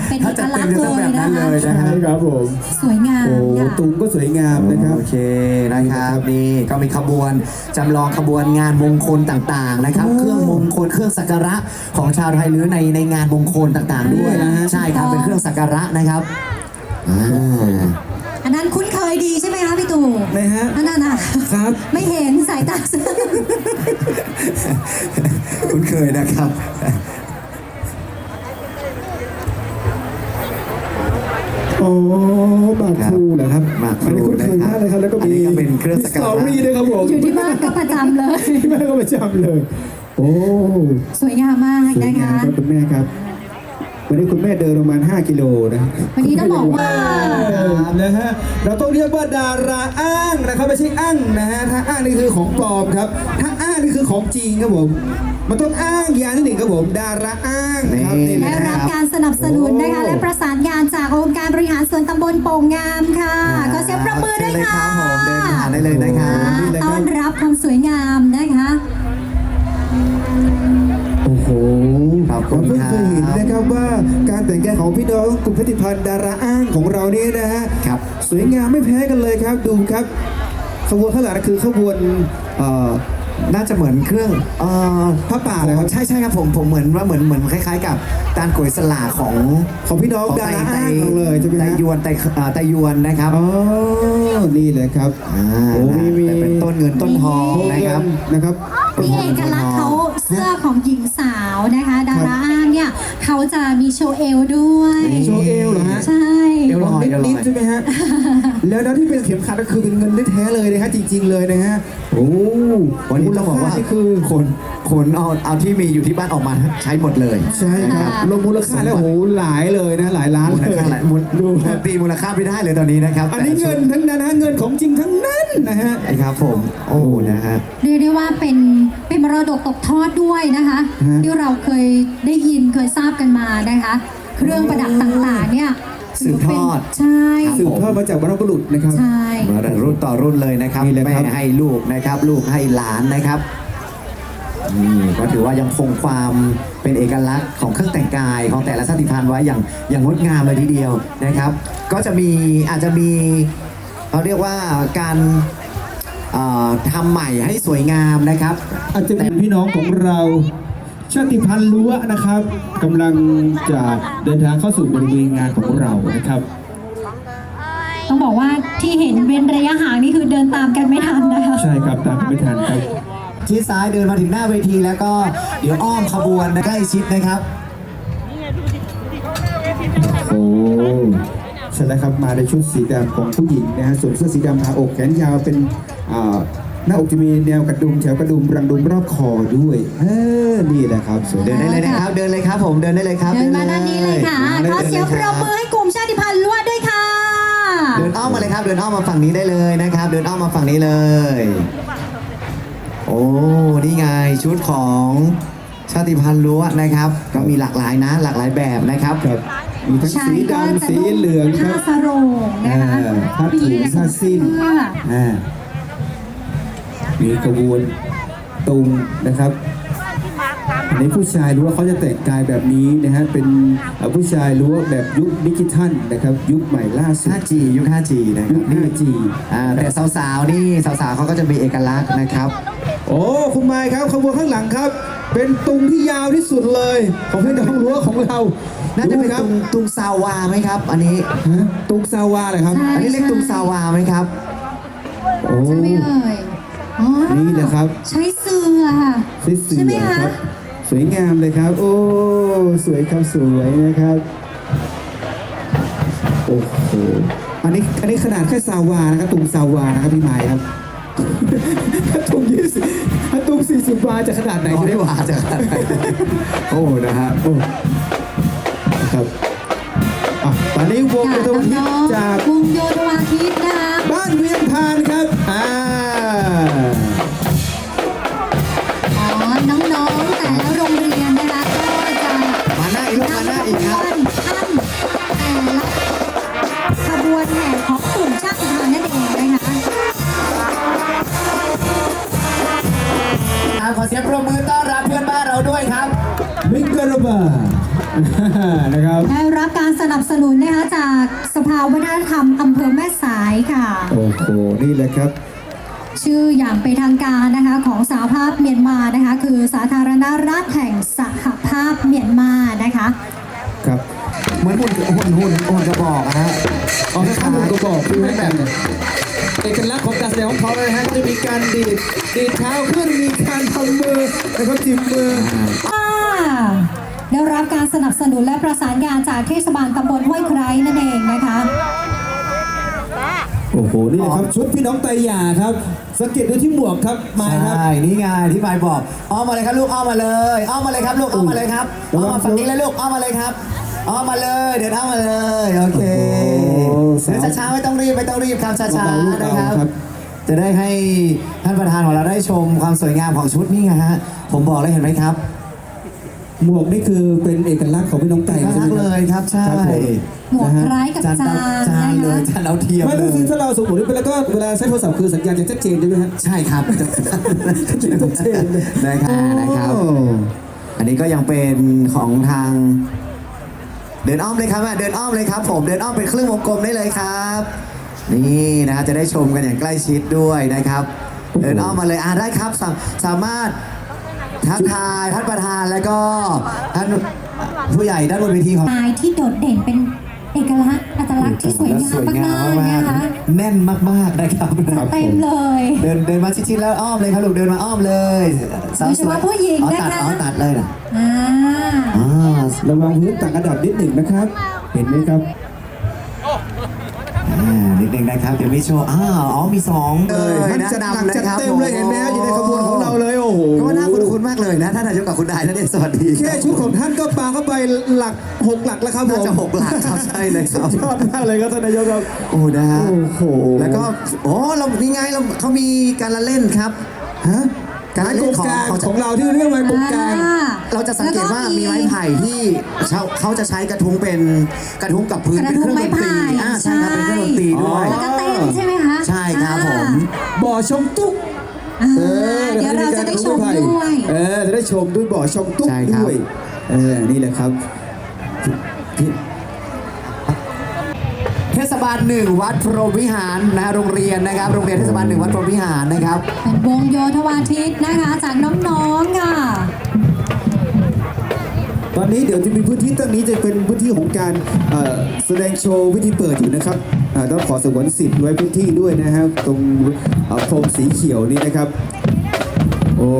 F: เป็น
C: ถ้า
F: เอก
C: จะ
F: ลั
C: เต็
F: ก
C: ม
F: ษณ์
C: จะ
F: เล
C: ต้อง
F: ย
C: แบบ
F: นะ
C: นั้น
F: คะ
C: เลยนะ
B: ใช่ครับผม
F: สวยงาม
B: โอ้
F: ค่ะ
B: ตุ้งก็สวยงามนะครับ
C: โอเคนะครับนี่ก็มีขบวนจำลองขบวนงานมงคลต่างๆนะครับ
B: โอ้
C: เครื่องมงคลเครื่องสักการะของชาวไทยลื้อในงานมงคลต่างๆด้วย
B: นะฮะ
C: ใช่ครับเป็นเครื่องสักการะนะครับอ่า
F: อันนั้นคุ้นเคยดีใช่ไหมคะพี่ตู่
B: นะฮะ
F: อันนั้นน่ะ
B: ครับ
F: ไม่เห็นสายตา
C: คุ้นเคยนะครับ
B: โอ้หมากพลูเหรอครับ
C: หมากพลู
B: อันนี้คุ้นเคยมากเลยครับแล้วก็
C: อัน
B: มี
C: นี้ก็เป็นเครื่องสักการะ
B: สตอรี่ด้วยครับผม
F: อยู่ที่บ้านก็ประจำเลย
B: ที่บ้านก็ประจำเลย โอ้
F: สวยงามมาก
B: สวย
F: นะ
B: งาม
F: คะ
B: ครับคุณแม่ครับวันนี้คุณแม่เดินประมาณ5 กิโลนะ
F: วันนี้ต้องบอกว่า
B: นะฮะเราต้องเรียกว่าดาราอ้างนะครับไม่ใช่อ้างนะฮะถ้าอ้างนี่คือของปลอมครับถ้าอ้างนี่คือของจริงครับผมมันต้องอ้างอย่างที่หนึ่งครับผมดาราอ้างครับ
C: นี่
B: นี่
F: ได้
B: นะค
F: รั
B: รั
F: บบ การสนับสนุนนะคะและประสานงานจากองค์การบริหารส่วนตำบลโป่งงามค่ะขอเสียงปรบมือด้วยค่ะ
C: เชิญเลยครับผมเดินผ่านได้เลยนะครับ
F: ต้อนรับความสวยงามนะคะ
B: โอ้โห
C: ขอบคุ
B: เรา
C: ณ
B: เพิ่ง
C: ครับ
B: เคยเห็นนะครับว่าการแต่งกายของพี่น้องกลุ่มผลิตภัณฑ์ดาราอ้างของเราเนี่ยนะฮะ
C: ครับ
B: สวยงามไม่แพ้กันเลยครับดูครับขบวนข้างหลังคือขบวน
C: น่าจะเหมือนเครื่อง
B: พระป่าเลยครับ
C: ใช่ใช่ครับผมเหมือนว่าเหมือนคล้ายๆกับการโกยสลากของ
B: ของพี่น้องดาราอ้างของเลยใช่ไหม
C: ไต
B: ฮะ
C: ยวนไตยวนนะครับ
B: อ๋อนี่เลยครับ โอ้มี
C: แต่เป็นต้นเงินต้นทองนะครับ
B: นะครับ
F: มีเอกลักษณ์เขาเสื้อของหญิงสาวนะคะ ดาราอ้างเนี่ยเขาจะมีโชว์เอวด้วย
B: โชว์เอวเหรอฮะ
F: ใช่
C: เอวลอย
B: นิดๆใช่ไหมฮะ แล้วนะที่เป็นเข็มขัดก็คือเป็นเงินแท้ๆเลยนะฮะจริง ๆเลยนะฮะโอ้
C: วันนี้ต้องบอกว่า
B: มูลค่นี่คือ
C: คนเอาที่มีอยู่ที่บ้านออกมาใช้หมดเลย
B: ใช่ครับลงมูลค่าแล้วโอ้โหหลายเลยนะหลายล้าน
C: มูล
B: เลย
C: ค่าหลายดูตีมูลค่าไม่ได้เลยตอนนี้นะครับ
B: อันนี้เงินทั้งนั้นนะเงินของจริงทั้งนั้นนะฮะ
C: ใช่ครับผมโอ้นะฮะ
F: เรียกได้ว่าเป็นมรดกตกทอดด้วยนะคะ
B: ฮะ
F: ที่เราเคยได้ยินเคยทราบกันมานะคะ เครื่องประดับต่างๆเนี่ย
C: สืบทอด
F: ใช่
B: สืบทอดมาจากบรรพบุรุษนะครับ
F: ใช่
C: มาจากรุ่นต่อรุ่นเลยนะครับ
B: นี่เลยครับ
C: แม่ให้ลูกนะครับ ลูกให้หลานนะครับนี่ก็ถือว่ายังคงความเป็นเอกลักษณ์ของเครื่องแต่งกายของแต่ละชาติพันธุ์ไว้อย่างงดงามเลยทีเดียวนะครับ ก็จะมีอาจจะมีเขาเรียกว่าการทำใหม่ให้สวยงามนะครับ
B: อาจจะเป็นพี่น้องของเราชาติพันธุ์ล้วนะครับกำลังจะเดินทางเข้าสู่บริเวณงานของเรานะครับ
F: ต้องบอกว่าที่เห็นเว้นระยะห่างนี่คือเดินตามกันไม่ทันนะคะ
B: ใช่ครับตามไม่ทันครับ
C: ที่ซ้ายเดินมาถึงหน้าเวทีแล้วก็เดี๋ยวอ้อมขบวนใกล้ชิดนะครับ
B: โอ้ใช่แล้วครับมาในชุดสีดำของผู้หญิงนะฮะส่วนเสื้อสีดำทาอกแขนยาวเป็นหน้าอกจะมีแนวกระดุมแถวกระดุมรังดุมรอบคอด้วยนี่แหละครับสวย
C: เดินได้เลยนะครับ เดินเลยครับผมเดินได้เลยครับ
F: เดินมาด้านนี้เลยค่ะ
C: ดิน
F: ขอ
C: ได้ล
F: เสียงปรบมือให้กลุ่มชาติพันธุ์ล้วนด้วยค่ะ
C: เดินอ้อมมาเลยครับ เดินอ้อมมาฝั่งนี้ได้เลยนะครับ เดินอ้อมมาฝั่งนี้เลย โอ้นี่ไงชุดของชาติพันธุ์ล้วนะครับ ก็มีหลากหลายนะหลากหลายแบบนะครับ
B: ครับมีทั้ง
F: ใช่
B: สี
F: ก็
B: ดำ
F: จะ
B: สี
F: นุ่ง
B: เหลืองค
F: ผ้า
B: รับ
F: สโรงนะคะ
B: ผ้าถุงผ้าสิ้น
F: เสื้อ
B: มีกระบวนตุงนะครับอันนี้ผู้ชายรู้ว่าเขาจะแต่งกายแบบนี้นะฮะเป็นผู้ชายรู้ว่าแบบยุคดิจิทัลนะครับ ยุคใหม่ล่าสุด
C: 5G ยุค 5G นะค
B: ยุ
C: รับ
B: ค 5G
C: แต่สาวๆนี่สาวๆเขาก็จะมีเอกลักษณ์นะครับ
B: โอ้คุณไมค์ครับขบวนข้างหลังครับ เป็นตุงที่ยาวที่สุดเลย ของพี่น้องรั้วของเรา
C: น่าจะเป็น
B: ดูครับ
C: ตุงซาวาไหมครับ อันนี้
B: ฮะตุงซาวาเลยครับ
F: ใช่
C: อันนี้เรียกตุงซาวาไหมครับ
B: โอ้
F: ใช่ไหมเอ่ยอ๋อ
B: นี่แหละครับ
F: ใช้เสื้อค่ะ
B: เสื
F: ใช่ไหม
B: อ
F: คะ
B: ครับ สวยงามเลยครับ โอ้สวยครับสวยนะครับ โอ้โหอันนี้ขนาดแค่ซาวานะครับตุงซาวานะครับพี่ไมค์ครับ ถ้าตุง20ถ้าตุง40 บาทจะขนาดไหน
C: ไหน
B: จะ
C: จะ
B: ได้
C: ได้
B: ว่า
C: ว่าจะโอ้นะฮะ
B: โอ้นะครับอ่ะตอนนี้วง
F: ค่ะ
B: โยธวาทิต
F: น้อง
B: จาก
F: ๆวงโยธวาทิตนะคะ
B: บ้านเวียงพานครับ
F: อ๋อ น้องๆ แต่ละโรงเรียนนะคะก็จะ
C: มาหน้าอีกมาหน้าอีกครับ
F: ท่านแต่ละขบวนแห่ของกลุ่มชาติพันธุ์นั่นเองนะคะ
C: ขอเสียงปรบมือต้อนรับเพื่อนบ้านเราด้วยครับ
B: มิกเกอร์บานะครับ
F: ได้รับการสนับสนุนนะคะจากสภาวัฒนธรรมอำเภอแม่สายค่ะ
B: โอ้โหนี่แหละครับ
F: ชื่ออย่างเป็นทางการนะคะของสหภาพเมียนมานะคะ คือสาธารณรัฐแห่งสหภาพเมียนมานะคะ
B: ครับ
C: เหมือนหุ่นกระบอกนะฮะ
B: เอาให้ข้ามูลก็บอกคือให้แบบเอกลักษณ์ของการแสดงของเขาเลยฮะก็จะมีการดีดเท้าขึ้นมีการทำมือนะครับจิ้มมือ
F: ได้รับการสนับสนุนและประสานงานจากเทศบาลตำบลห้วยไคร้นั่นเองนะคะ
B: โอ้โห นี่นะครับชุดพี่น้องไตรหยาครับ สังเกตดูที่หมวกครับมาครับ
C: ใช่นี่ไงที่มายบอกอ้อมมาเลยครับลูกอ้อมมาเลยอ้อมมาเลยครับลูกอ้อมมาเลยครับอ้อมมาฝั่งนี้เลยลูกอ้อมมาเลยครับอ้อมมาเลยเดินอ้อมมาเลยโอเค
B: โอ้โห
C: เดินช้าๆไม่ต้องรีบครับช้า
B: เบาๆลูก
C: ๆนะครับ
B: เบาๆครับ
C: จะได้ให้ท่านประธานของเราได้ชมความสวยงามของชุดนี่ไงฮะผมบอกเลยเห็นไหมครับ
B: หมวกนี่คือเป็นเอกลักษณ์ของพี่น้องไตร
C: น่า
B: ใช่
C: รั
B: ไหม
C: กเลยครับใช่
B: ครับผม
F: หมวกคล้ายกับ
C: จาน
F: จา
C: จาน
F: น
C: เลย
F: นะคะ
C: จานเราเทียม
B: ไม่
C: เล
B: ก็คือย ถ้าเราสมมติไปแล้วก็เวลาใช้โทรศัพท์คือสัญญาณจะชัดเจนใช่ไหมฮะ
C: ใช่ครับ
B: ชัดเจนเลย
C: นะครับ
B: โอ้
C: อันนี้ก็ยังเป็นของทาง เดินอ้อมเลยครับเดินอ้อมเลยครับ ผมเดินอ้อมเป็นครึ่งวงกลมได้เลยครับ นี่นะครับจะได้ชมกันอย่างใกล้ชิดด้วยนะครับ เดินอ้อมมาเลยได้ครับสามารถทักทายท่านประธานแล้วก็ท่านผู้ใหญ่ด้านบนเวทีของ
F: ลายที่โดดเด่นเป็นเอกลักษณ์อัตลักษณ์ที่สวยงามมากๆนะคะ
C: แน่นมากๆนะครับ
F: เต็มเลย
C: เดินมาชิดๆแล้วอ้อมเลยครับลูกเดินมาอ้อมเลยสว
F: โดยเฉพาะผู้หญิง
C: อ๋อ
F: นะคะ
C: ตัดเลยนะ
F: อ่า
B: ระวังพื้นต่างระดับนิดหนึ่งนะครับ เห็นไหมครับ
C: นิดนึงนะครับเดี๋ยวมีโชว์มีสองเลย
B: ท่านจัดหนักจัดเต็มเลยเห็นไหมฮะอยู่ในขบวนของเราเลยโอ้โห
C: ก็น่าคุ้นๆมากเลยนะท่านนายกกับคุณนายนั่นเองสวัสดี
B: แค่ชุดของท่านก็ปาเข้าไปหลัก6 หลักแล้วครับผม
C: น่าจะ6 หลักครับใช่เลยครับ
B: ยอดมากเลยครับท่านนายกครับ
C: โอ้นะฮะ
B: โอ้โห
C: แล้วก็เรานี่ไงเขามีการละเล่นครับ
B: ฮะ
C: การ
B: ไม้
C: เล่
B: ก
C: น
B: งกลาง
C: ของ
B: ของเราที่เรียกไม้กงกลาง
C: เราจะสังเกตว่ามีไม้ไผ่ที่เขาจะใช้กระทุ้งเป็นกระทุ้งกับพื้น
F: กระทุ้งไม้ไผ่
C: ใช่ครับเป็นเครื่องดนตรีด้วย
F: แล้วก็เต้นใช่ไหมคะ
C: ใช่ครับผม
B: บ่อชมตุ๊ก
F: อ่าเดี๋ยวเราจะได้ชมด้วย
B: จะได้ชมด้วยบ่อชมตุ๊ก
C: ใช่ครับ
B: ด้วยนี่แหละครับพี่
C: เทศบาล1วัดพรหมวิหารนะโรงเรียนนะครับโรงเรียนเทศบาล1วัดพรหมวิหารนะครับ
F: เป็นวงโยธวาทิตนะคะจากน้องๆค่ะ
B: ตอนนี้เดี๋ยวจะมีพื้นที่ตรงนี้จะเป็นพื้นที่ของการแสดงโชว์พิธีเปิดอยู่นะครับต้องขอสงวนสิทธิ์ไว้พื้นที่ด้วยนะครับตรงพรมสีเขียวนี่นะครับโอ้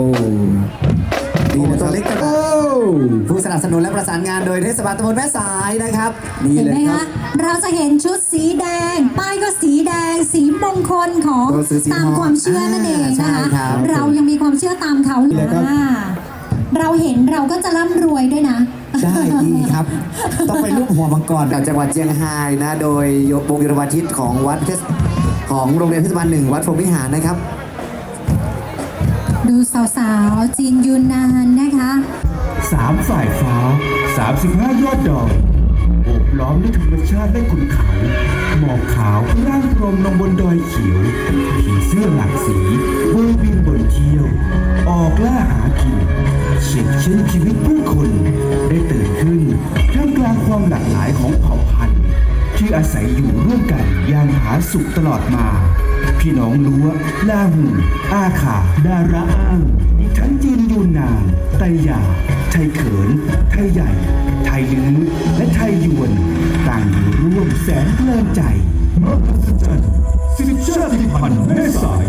B: นี่นะค
C: ตั
B: รับ
C: วเล็กแต่
B: โอ้
C: ผู้สนับสนุนและประสานงานโดยเทศบาลตำบลแม่สายนะครับ
B: นี่
F: เห็น
B: แห
F: ไหม
B: ละครั
F: คะ
B: บ
F: เราจะเห็นชุดสีแดง ป้ายก็สีแดง สีมงคลของ
C: ตัวสีทอง
F: ตามความเชื่อนั่นเอง
C: ใช่
F: นะคะ
C: ครับ
F: เรายังมีความเชื่อตามเขา
B: นี่แหละครับ
F: เราเห็นเราก็จะร่ำรวยด้วยนะ
C: ได้ดีครับ ต้องไปรูปหัวมังกรจากจังหวัดเชียงรายนะ โดยวงโยธวาทิตของวัดของโรงเรียนเทศบาล1วัดพรหมวิหารนะครับ
F: ดูสาวๆ จีนยูนนานนะคะ
G: 3 ฝ่ายฟ้า 35 ยอดดอกโอบล้อมด้วยธรรมชาติและขุนเขาหมอกขาวร่างพรมลงบนดอยเขียวผีเสื้อหลากสีเวอร์บินบนเที่ยว ออกล่าหากินเฉียดเช่นชีวิตผู้คนได้ตื่นขึ้นท่ามกลางความหลากหลายของเผ่าพันธุ์ ที่อาศัยอยู่ร่วมกันอย่างผาสุกตลอดมา พี่น้องลัวลาหูอาขาดาระอ้างอีกทั้งจีนยูนนานไตหยาไทยเขิน ไทยใหญ่ ไทยลื้อและไทยยวน ต่างอยู่ร่วมแสนเพลินใจมหัศจรรย์10 ชาติพันธุ์แม่สาย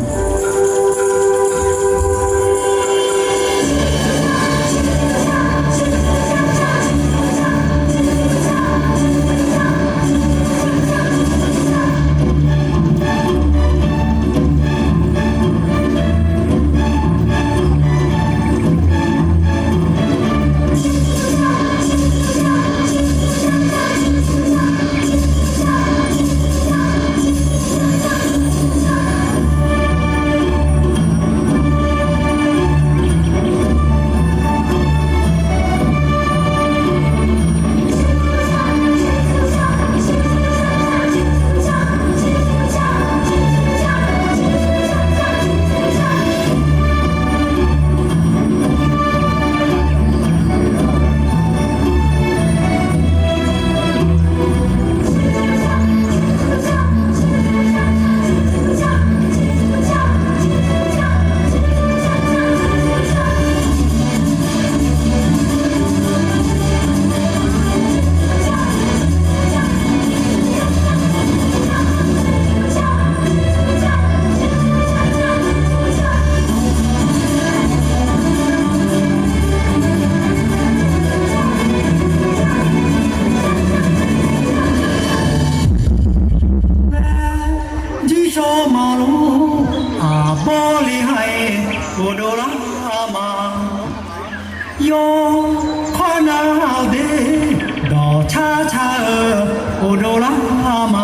H: 哟，可那的到cha cha哦罗拉嘛。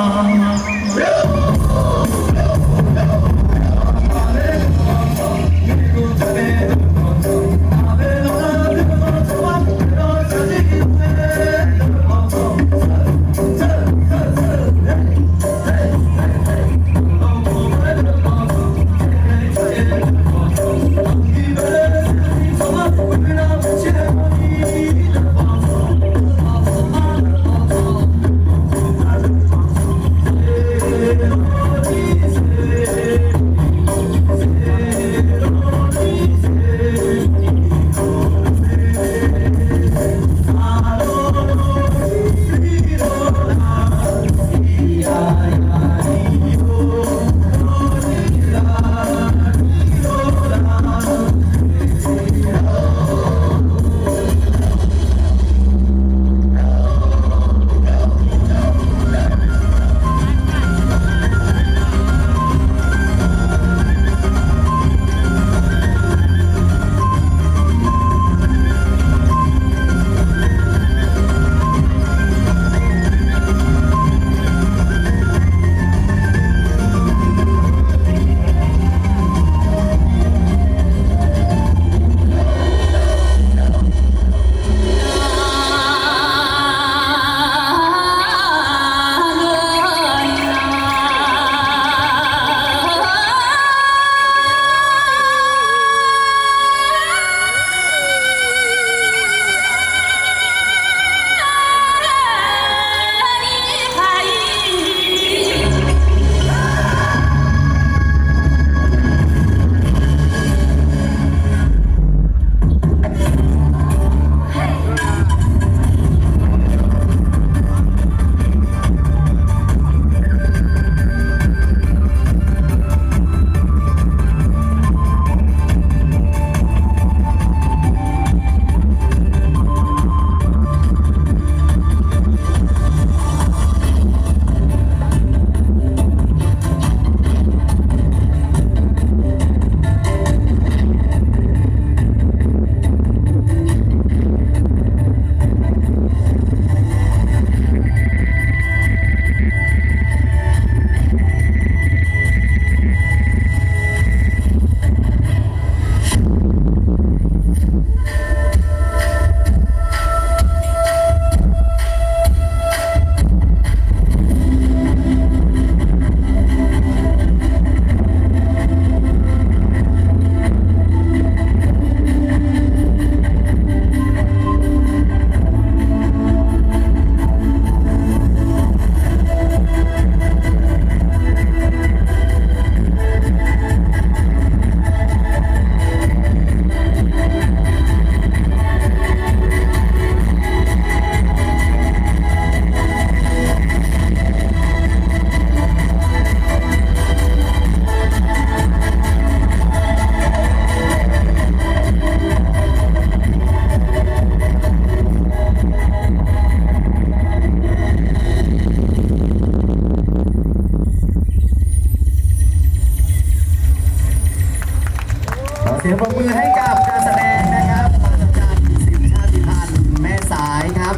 C: เสียงปรบมือให้กับการแสดงนะครับมหัศจรรย์10 ชาติพันธุ์แม่สายครับ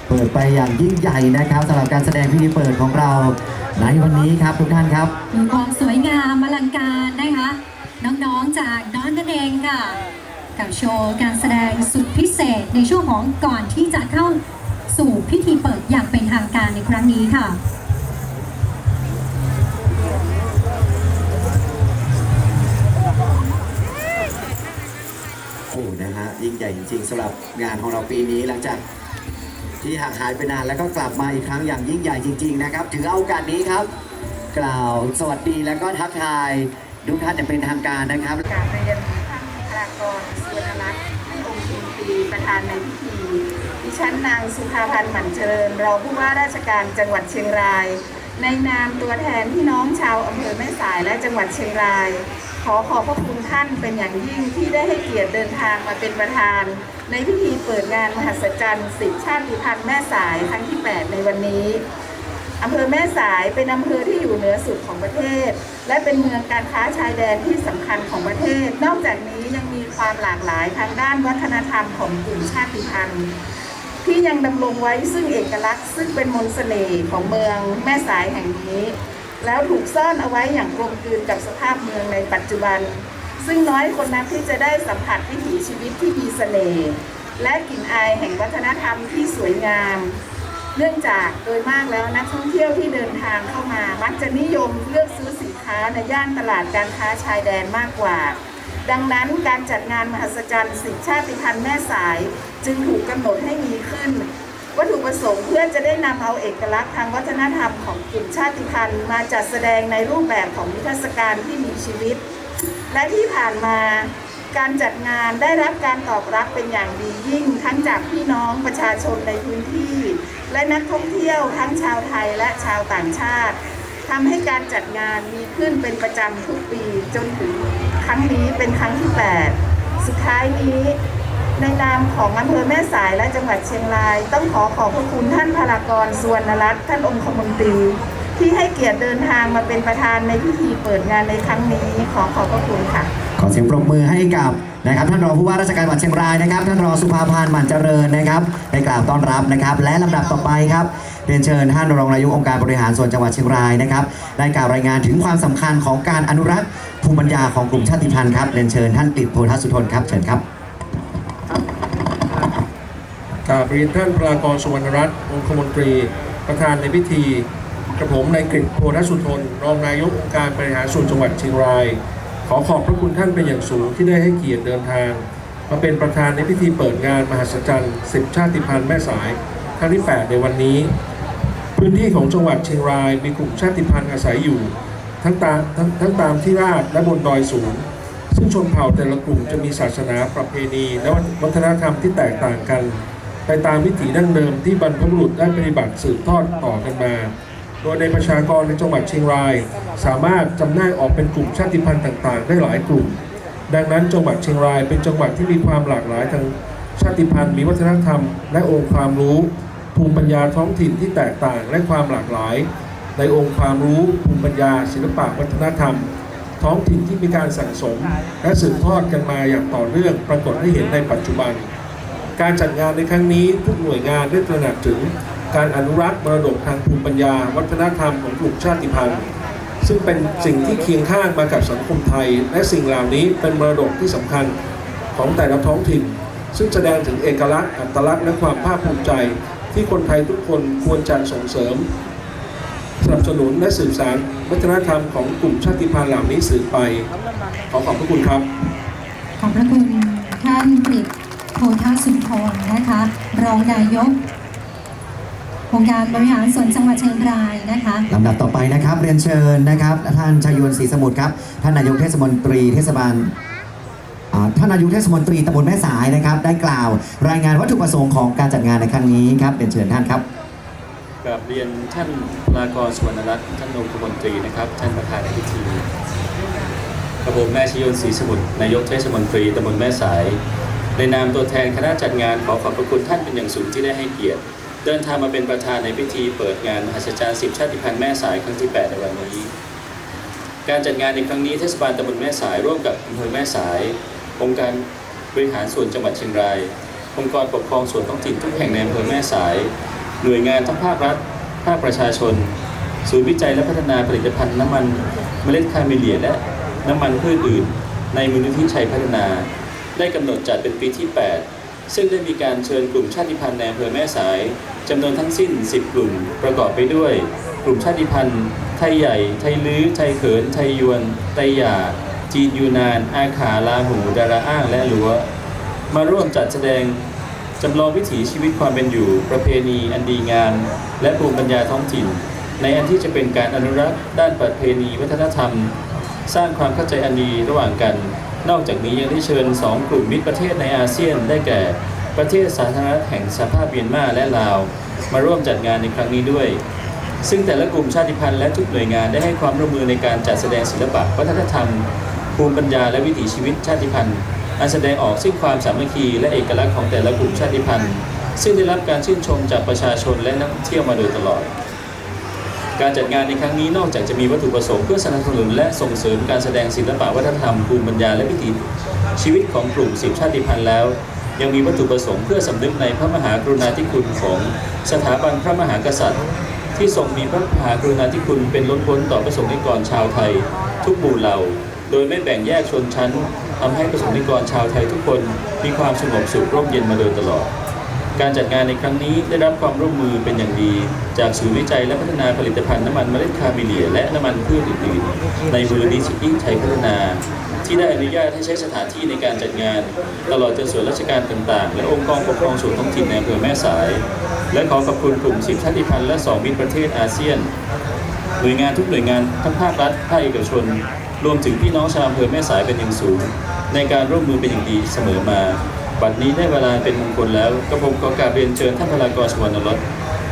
C: เปิดไปอย่างยิ่งใหญ่นะครับสำหรับการแสดงพิธีเปิดของเราในวันนี้ครับทุกท่านครับ
F: มีความสวยงามอลังการนะคะ น้องๆจากน้อนนั่นเองค่ะ กับโชว์การแสดงสุดพิเศษในช่วงของก่อนที่จะเข้าสู่พิธีเปิดอย่างเป็นทางการในครั้งนี้ค่ะ
C: โอ้นะฮะยิ่งใหญ่จริงๆสำหรับงานของเราปีนี้หลังจากที่ห่างหายไปนานแล้วก็กลับมาอีกครั้งอย่างยิ่งใหญ่จริงๆนะครับถือเอาโอกาสนี้ครับ กล่าวสวัสดีแล้วก็ทักทายทุกท่านอย่างเป็นทางการนะครับ
A: กราบเรียนท่านบุคลากรสุวรรณรัตน์องค์ชินปีประธานในพิธีดิฉันนางสุภาพันธ์หมั่นเจริญรองผู้ว่าราชการจังหวัดเชียงราย ในนามตัวแทนพี่น้องชาวอำเภอแม่สายและจังหวัดเชียงราย ขอขอบพระคุณท่านเป็นอย่างยิ่งที่ได้ให้เกียรติเดินทางมาเป็นประธาน ในพิธีเปิดงานมหัศจรรย์10 ชาติพันธุ์แม่สายครั้งที่ 8 ในวันนี้ อำเภอแม่สายเป็นอำเภอที่อยู่เหนือสุดของประเทศ และเป็นเมืองการค้าชายแดนที่สำคัญของประเทศ นอกจากนี้ยังมีความหลากหลายทางด้านวัฒนธรรมของกลุ่มชาติพันธุ์ที่ยังดำรงไว้ซึ่งเอกลักษณ์ซึ่งเป็นมนต์เสน่ห์ของเมืองแม่สายแห่งนี้ แล้วถูกซ่อนเอาไว้อย่างกลมกลืนกับสภาพเมืองในปัจจุบัน ซึ่งน้อยคนนักที่จะได้สัมผัสวิถีชีวิตที่มีเสน่ห์และกลิ่นอายแห่งวัฒนธรรมที่สวยงาม เนื่องจากโดยมากแล้วนักท่องเที่ยวที่เดินทางเข้ามามักจะนิยมเลือกซื้อสินค้าในย่านตลาดการค้าชายแดนมากกว่า ดังนั้นการจัดงานมหัศจรรย์10ชาติพันธุ์แม่สายจึงถูกกำหนดให้มีขึ้น วัตถุประสงค์เพื่อจะได้นำเอาเอกลักษณ์ทางวัฒนธรรมของกลุ่มชาติพันธุ์มาจัดแสดงในรูปแบบของนิทรรศการที่มีชีวิต และที่ผ่านมาการจัดงานได้รับการตอบรับเป็นอย่างดียิ่งทั้งจากพี่น้องประชาชนในพื้นที่ และนักท่องเที่ยวทั้งชาวไทยและชาวต่างชาติทำให้การจัดงานมีขึ้นเป็นประจำทุกปีจนถึงครั้งนี้เป็นครั้งที่ 8 สุดท้ายนี้ในนามของอำเภอแม่สายและจังหวัดเชียงรายต้องขอบพระคุณท่านพลากร สุวรรณรัตน์ท่านองคมนตรีที่ให้เกียรติเดินทางมาเป็นประธานในพิธีเปิดงานในครั้งนี้ขอบพระคุณค่ะ
C: ขอเสียงปรบมือให้กับนะครับท่านรองผู้ว่าราชการจังหวัดเชียงรายนะครับท่านรองสุภาพันธ์หมั่นเจริญนะครับได้กล่าวต้อนรับนะครับและลำดับต่อไปครับเรียนเชิญท่านรองนายกองค์การบริหารส่วนจังหวัดเชียงรายนะครับได้กล่าวรายงานถึงความสำคัญของการอนุรักษ์ภูมิปัญญาของกลุ่มชาติพันธุ์ครับเรียนเชิญท่านกฤษโพธัสสุทนครับเชิญครับ
I: กราบเรียนท่านพลากร สุวรรณรัตน์องคมนตรีประธานในพิธีกระผมนายกฤษโพธัสสุทนรองนายกองค์การบริหารส่วนจังหวัดเชียงรายขอขอบพระคุณท่านเป็นอย่างสูงที่ได้ให้เกียรติเดินทางมาเป็นประธานในพิธีเปิดงานมหัศจรรย์10ชาติพันธุ์แม่สายครั้งที่ 8 ในวันนี้พื้นที่ของจังหวัดเชียงรายมีกลุ่มชาติพันธุ์อาศัยอยู่ทั้งตามที่ราบและบนดอยสูงซึ่งชนเผ่าแต่ละกลุ่มจะมีศาสนาประเพณีและวัฒนธรรมที่แตกต่างกันไปตามวิถีดั้งเดิมที่บรรพบุรุษได้ปฏิบัติสืบทอดต่อกันมาโดยในประชากรในจังหวัดเชียงรายสามารถจำแนกออกเป็นกลุ่มชาติพันธุ์ต่างๆได้หลายกลุ่มดังนั้นจังหวัดเชียงรายเป็นจังหวัดที่มีความหลากหลายทางชาติพันธุ์มีวัฒนธรรมและองค์ความรู้ภูมิปัญญาท้องถิ่นที่แตกต่างและความหลากหลายในองค์ความรู้ภูมิปัญญาศิลปะวัฒนธรรมท้องถิ่นที่มีการสั่งสมและสืบทอดกันมาอย่างต่อเนื่องปรากฏให้เห็นในปัจจุบันการจัดงานในครั้งนี้ทุกหน่วยงานได้ตระหนักถึงการอนุรักษ์มรดกทางภูมิปัญญาวัฒนธรรมของกลุ่มชาติพันธุ์ซึ่งเป็นสิ่งที่เคียงข้างมากับสังคมไทยและสิ่งเหล่านี้เป็นมรดกที่สำคัญของแต่ละท้องถิ่นซึ่งแสดงถึงเอกลักษณ์อัตลักษณ์และความภาคภูมิใจที่คนไทยทุกคนควรจะส่งเสริมสนับสนุนและสืบสานวัฒนธรรมของกลุ่มชาติพันธุ์เหล่านี้สืบไปขอบพระคุณครับ
F: ขอบพระคุณท่านกฤษโพธัสสุทนนะคะรองนายกองค์การบริหารส่วนจังหวัดเชียงรายนะคะ
C: ลำดับต่อไปนะครับเรียนเชิญนะครับท่านชัยยวนศรีสมุทรครับท่านนายกเทศมนตรีเทศบาลท่านนายกเทศมนตรีตำบลแม่สายนะครับได้กล่าวรายงานวัตถุประสงค์ของการจัดงานในครั้งนี้ครับเรียนเชิญท่านครับ
J: กราบเรียนท่านพลากร สุวรรณรัตน์ท่านองคมนตรีนะครับท่านประธานในพิธีกระผมนายชัยยวนศรีสมุทรนายกเทศมนตรีตำบลแม่สายในนามตัวแทนคณะจัดงานขอขอบพระคุณท่านเป็นอย่างสูงที่ได้ให้เกียรติเดินทางมาเป็นประธานในพิธีเปิดงานมหัศจรรย์10ชาติพันธุ์แม่สายครั้งที่ 8 ในวันนี้การจัดงานในครั้งนี้เทศบาลตำบลแม่สายร่วมกับอำเภอแม่สายองค์การบริหารส่วนจังหวัดเชียงรายองค์กรปกครองส่วนท้องถิ่นทุกแห่งในอำเภอแม่สายหน่วยงานทั้งภาครัฐภาคประชาชนศูนย์วิจัยและพัฒนาผลิตภัณฑ์น้ำมันเมล็ดคาเมเลียและน้ำมันพืชอื่นในมูลนิธิชัยพัฒนาได้กำหนดจัดเป็นปีที่ 8ซึ่งได้มีการเชิญกลุ่มชาติพันธุ์ในอำเภอแม่สายจำนวนทั้งสิ้น10กลุ่มประกอบไปด้วยกลุ่มชาติพันธุ์ไทยใหญ่ไทยลื้อไทยเขินไทยยวนไตหย่าจีนยูนานอาขาลาหูดาราอ้างและหลัวมาร่วมจัดแสดงจำลองวิถีชีวิตความเป็นอยู่ประเพณีอันดีงามและภูมิปัญญาท้องถิ่นในอันที่จะเป็นการอนุรักษ์ด้านประเพณีวัฒนธรรมสร้างความเข้าใจอันดีระหว่างกันนอกจากนี้ยังได้เชิญ2กลุ่มมิตรประเทศในอาเซียนได้แก่ประเทศสาธารณรัฐแห่งสหภาพเมียนมาและลาวมาร่วมจัดงานในครั้งนี้ด้วยซึ่งแต่ละกลุ่มชาติพันธุ์และทุกหน่วยงานได้ให้ความร่วมมือในการจัดแสดงศิลปะวัฒนธรรมภูมิปัญญาและวิถีชีวิตชาติพันธุ์อันแสดงออกซึ่งความสามัคคีและเอกลักษณ์ของแต่ละกลุ่มชาติพันธุ์ซึ่งได้รับการชื่นชมจากประชาชนและนักท่องเที่ยวมาโดยตลอด การจัดงานในครั้งนี้นอกจากจะมีวัตถุประสงค์เพื่อสนับสนุนและส่งเสริมการแสดงศิลปะวัฒนธรรมภูมิปัญญาและวิถีชีวิตของกลุ่ม10ชาติพันธุ์แล้วยังมีวัตถุประสงค์เพื่อสำนึกในพระมหากรุณาธิคุณของสถาบันพระมหากษัตริย์ที่ทรงมีพระมหากรุณาธิคุณเป็นล้นพ้นต่อประสงค์นิกรชาวไทยทุกหมู่เหล่าโดยไม่แบ่งแยกชนชั้นทำให้ประสงค์นิกรชาวไทยทุกคนมีความสงบสุขร่มเย็นมาโดยตลอดการจัดงานในครั้งนี้ได้รับความร่วมมือเป็นอย่างดีจากศูนย์วิจัยและพัฒนาผลิตภัณฑ์น้ำมันเมล็ดคาเมเลียและน้ำมันพืชอื่นๆในมูลนิธิชัยพัฒนาที่ได้อนุญาตให้ใช้สถานที่ในการจัดงานตลอดจนส่วนราชการต่างๆและองค์กรปกครองส่วนท้องถิ่นในอำเภอแม่สายและขอขอบคุณกลุ่ม10ชาติพันธุ์และ2มิตรประเทศอาเซียนหน่วยงานทุกหน่วยงานทั้งภาครัฐภาคเอกชนรวมถึงพี่น้องชาวอำเภอแม่สายเป็นอย่างสูงในการร่วมมือเป็นอย่างดีเสมอมาบัดนี้ได้เวลาเป็นมงคลแล้วกระผมขอกราบเรียนเชิญท่านพลากร สุวรรณรส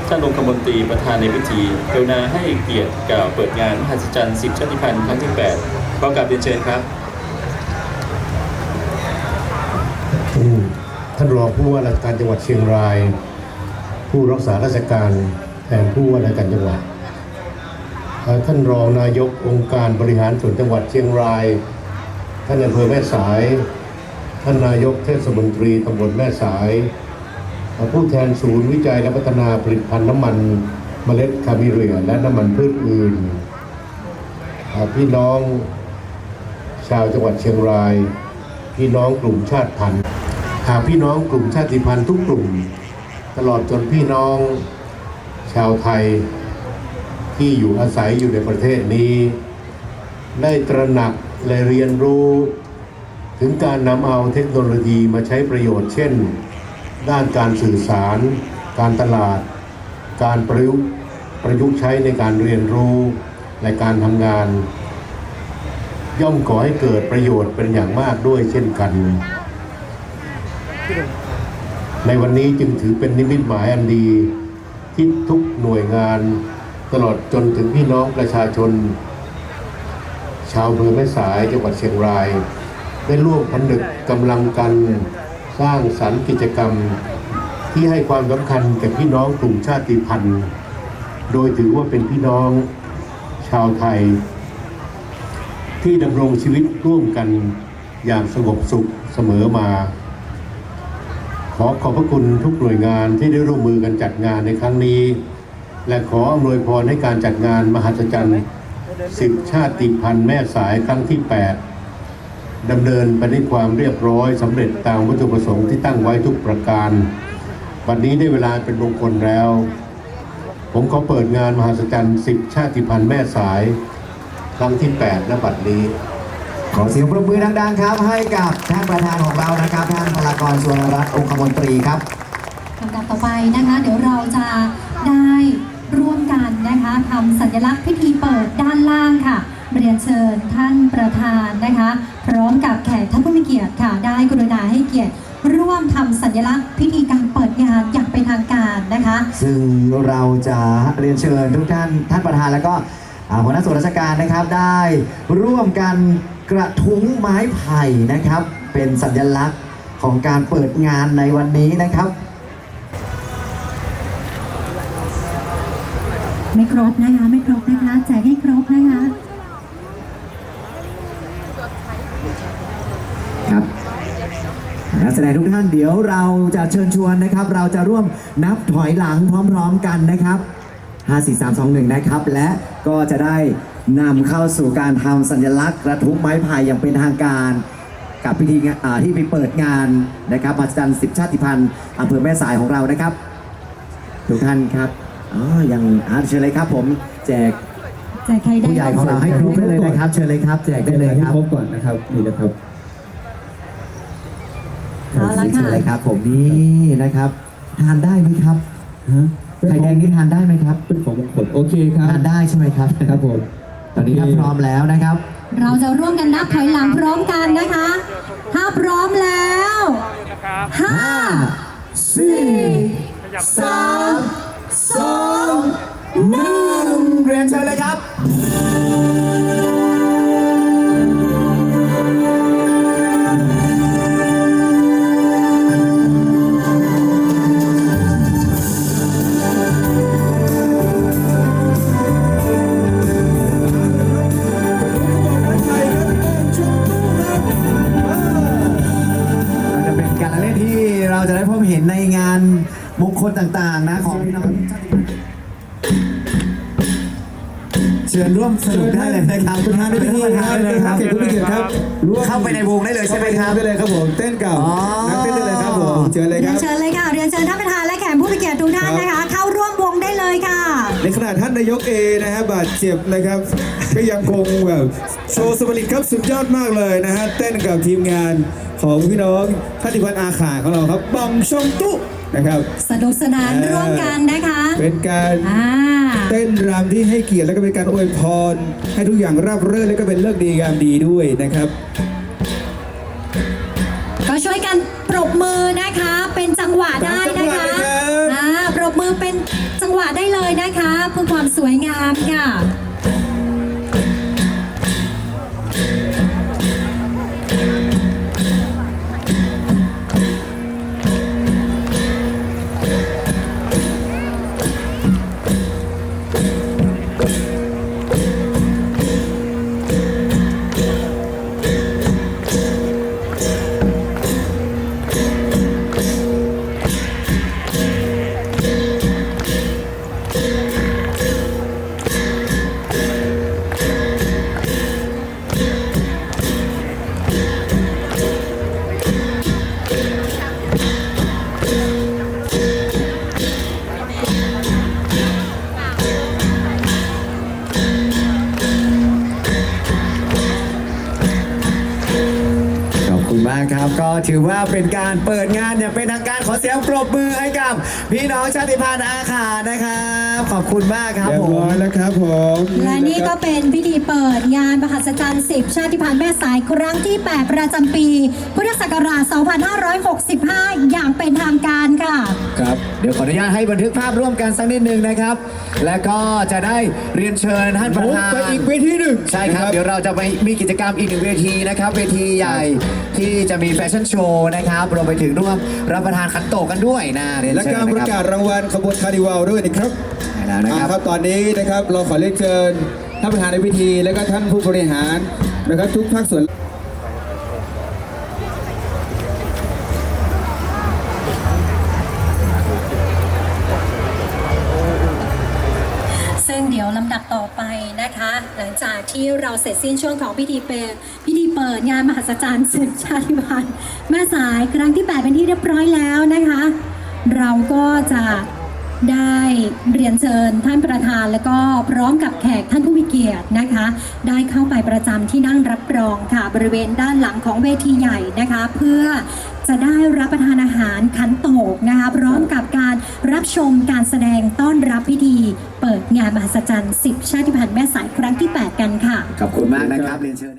J: ท่านองคมนตรีประธานในพิธีกรุณาให้เกียรติกล่าวเปิดงานมหัศจรรย์10ชาติพันธุ์ครั้งที่8ขอกราบเรียนเชิญครับ
K: ท่านรองผู้ว่าราชการจังหวัดเชียงรายผู้รักษาราชการแทนผู้ว่าราชการจังหวัดท่านรองนายกองค์การบริหารส่วนจังหวัดเชียงรายท่านอำเภอแม่สายท่านนายกเทศมนตรีตำบลแม่สายผู้แทนศูนย์วิจัยและพัฒนาผลิตภัณฑ์น้ำมันเมล็ดคาเมเลียและน้ำมันพืชอื่นพี่น้องชาวจังหวัดเชียงรายพี่น้องกลุ่มชาติพันธุ์พี่น้องกลุ่มชาติพันธุ์ทุกกลุ่มตลอดจนพี่น้องชาวไทยที่อยู่อาศัยอยู่ในประเทศนี้ได้ตระหนักและเรียนรู้ถึงการนำเอาเทคโนโลยีมาใช้ประโยชน์เช่นด้านการสื่อสารการตลาดการประยุกต์ใช้ในการเรียนรู้และการทำงานย่อมก่อให้เกิดประโยชน์เป็นอย่างมากด้วยเช่นกันในวันนี้จึงถือเป็นนิมิตหมายอันดีที่ทุกหน่วยงานตลอดจนถึงพี่น้องประชาชนชาวอำเภอแม่สายจังหวัดเชียงรายได้ร่วมผนึกกำลังกันสร้างสรรค์กิจกรรมที่ให้ความสำคัญแก่พี่น้องกลุ่มชาติพันธุ์โดยถือว่าเป็นพี่น้องชาวไทยที่ดำรงชีวิตร่วมกันอย่างสงบสุขเสมอมาขอขอบพระคุณทุกหน่วยงานที่ได้ร่วมมือกันจัดงานในครั้งนี้และขออำนวยพรให้การจัดงานมหัศจรรย์10ชาติพันธุ์แม่สายครั้งที่8ดำเนินไปด้วยความเรียบร้อยสำเร็จตามวัตถุประสงค์ที่ตั้งไว้ทุกประการวันนี้ได้เวลาเป็นมงคลแล้วผมขอเปิดงานมหัศจรรย์10ชาติพันธุ์แม่สายครั้งที่8ณ บัดนี้
C: ขอเสียงปรบมือดังๆครับให้กับท่านประธานของเรานะครับท่านพลากร สุวรรณรัตน์องคมนตรีครับ
F: ลำดับต่อไปนะคะเดี๋ยวเราจะได้ร่วมกันนะคะทำสัญลักษณ์พิธีเปิดด้านล่างค่ะเรียนเชิญท่านประธานนะคะพร้อมกับแขกท่านผู้มีเกียรติค่ะได้กรุณาให้เกียรติร่วมทำสัญลักษณ์พิธีการเปิดงานอย่างเป็นทางการนะคะ
C: ซึ่งเราจะเรียนเชิญทุกท่านประธานแล้วก็หัวหน้าส่วนราชการนะครับได้ร่วมกันกระทุ้งไม้ไผ่นะครับเป็นสัญลักษณ์ของการเปิดงานในวันนี้นะครับ
F: ไม่ครบนะคะไม่ครบนะคะแจกให้ครบนะคะ
C: ครับนักแสดงทุกท่านเดี๋ยวเราจะเชิญชวนนะครับเราจะร่วมนับถอยหลังพร้อมๆกันนะครับ5 4 3 2 1นะครับและก็จะได้นำเข้าสู่การทำสัญลักษณ์กระทุ้งไม้ไผ่อย่างเป็นทางการกับพิธีที่ไปเปิดงานนะครับมหัศจรรย์10ชาติพันธุ์อำเภอแม่สายของเรานะครับทุกท่านครับยังเชิญเลยครับผมแจก
F: ใครได้
C: ผู้ใหญ่ของเราให้ครบได้เลยนะครับเชิญเลยครับแจกได้เลยครับ
B: ครบก่อนนะครับนี่นะครับ
C: เชิญเลยครับผมนี่นะครับทานได้ไหมครับไข่แดงนี่ทานได้ไหมครับ
B: เป็นของมงคลโอเคครับ
C: ทานได้ใช่ไหมครับ
B: ครับผม
C: ตอนนี้พร้อมแล้วนะครับ
F: เราจะร่วมกันนับถอยหลังพร้อมกันนะคะถ้าพร้อมแล้ว5 4 3 2
C: 1เรียนเชิญเลยครับ คนต่างๆนะของพี่น้องเชิญร่วมสนุกได้เลยนะครับ
B: ประธานในพิธีครับ
C: เลยครับ
B: เกียรติผู้มีเกียรติครับร่วม
C: เข้าไปในวงได้เลยใช่ไหมครับ
B: ได้เลยครับผมเต้นกับนักเต้นได้เลยครับผมเชิญเลย
F: เรี
B: ค
F: ย
B: รั
F: น
B: บ
F: เชิญเลยค่ะเรียนเชิญท่านประธานและแขกผู้มีเกียรติทุกท่านนะคะ เข้าร่วมวงได้เลยค่ะ
B: ในขณะท่านนายกเอนะฮะบาดเจ็บนะครับ ก็ยังคงแบบโชว์สปิริตครับสุดยอดมากเลยนะฮะเต้นกับทีมงานของพี่น้องชาติพันธุ์อาขาของเราครับบอมชงตุนะครับ
F: สนุกสนานร่วมกันนะคะ
B: เป็นการ
F: อ่า
B: เต้นรำที่ให้เกียรติแล้วก็เป็นการอวยพรให้ทุกอย่างราบรื่นแล้วก็เป็นเลิกดีงามดีด้วยนะครับ
F: ก็ช่วยกันปรบมือนะคะ เป็นจังหวะได้นะคะปรบมือเป็นจังหวะได้เลยนะคะเพื่อความสวยงามค่ะ
C: ขอบคุณมากครับก็ถือว่าเป็นการเปิดงานอย่างเป็นทางการขอเสียงปรบมือให้กับพี่น้องชาติพันธุ์อาขานะครับขอบคุณมากครับ
B: เรีย
C: ผ
B: บร้
C: ม
B: อยแล้วครับผม
F: และนี่ก็เป็นพิธีเปิดงานมหัศจรรย์10 ชาติพันธุ์แม่สายครั้งที่ 8 ประจำปี พุทธศักราช 2565 อย่างเป็นทางการค่ะ
C: ครับเดี๋ยวขออนุญาตให้บันทึกภาพร่วมกันสักนิดนึงนะครับ และก็จะได้เรียนเชิญท่านประธาน
B: ไปอีกเวทีหนึ่ง
C: ใช่ครับ
B: นะ
C: เดี๋ยวเราจะไปมีกิจกรรมอีกหนึ่งเวทีนะครับ เวทีใหญ่ที่จะมีแฟชั่นโชว์นะครับรวมไปถึงร่วมรับประทานขันโตกกันด้วยนะเรียน
B: และ
C: เชิญ
B: การประ
C: นะค
B: กา
C: รับ
B: ศรางวัลขบวนคาร์นิวัลด้วยนะครับ
C: ใช่แล้วนะครับ
B: ครับตอนนี้นะครับเราขอเรียนเชิญท่านประธานในพิธีและก็ท่านผู้บริหารนะครับทุกภาคส่วน
F: ซึ่งเดี๋ยวลำดับต่อไปนะคะ หลังจากที่เราเสร็จสิ้นช่วงของพิธีเปิดงานมหัศจรรย์สืบชาติพันธุ์แม่สายครั้งที่ 8 เป็นที่เรียบร้อยแล้วนะคะ เราก็จะได้เรียนเชิญท่านประธานแล้วก็พร้อมกับแขกท่านผู้มีเกียรตินะคะ ได้เข้าไปประจำที่นั่งรับรองค่ะบริเวณด้านหลังของเวทีใหญ่นะคะ เพื่อจะได้รับประทานอาหารขันโตกนะคะพร้อมกับการรับชมการแสดงต้อนรับพิธี เปิดงานมหัศจรรย์10 ชาติพันธุ์แม่สายครั้งที่ 8 กันค่ะ
C: ขอบคุณมากนะครับเรียนเชิญ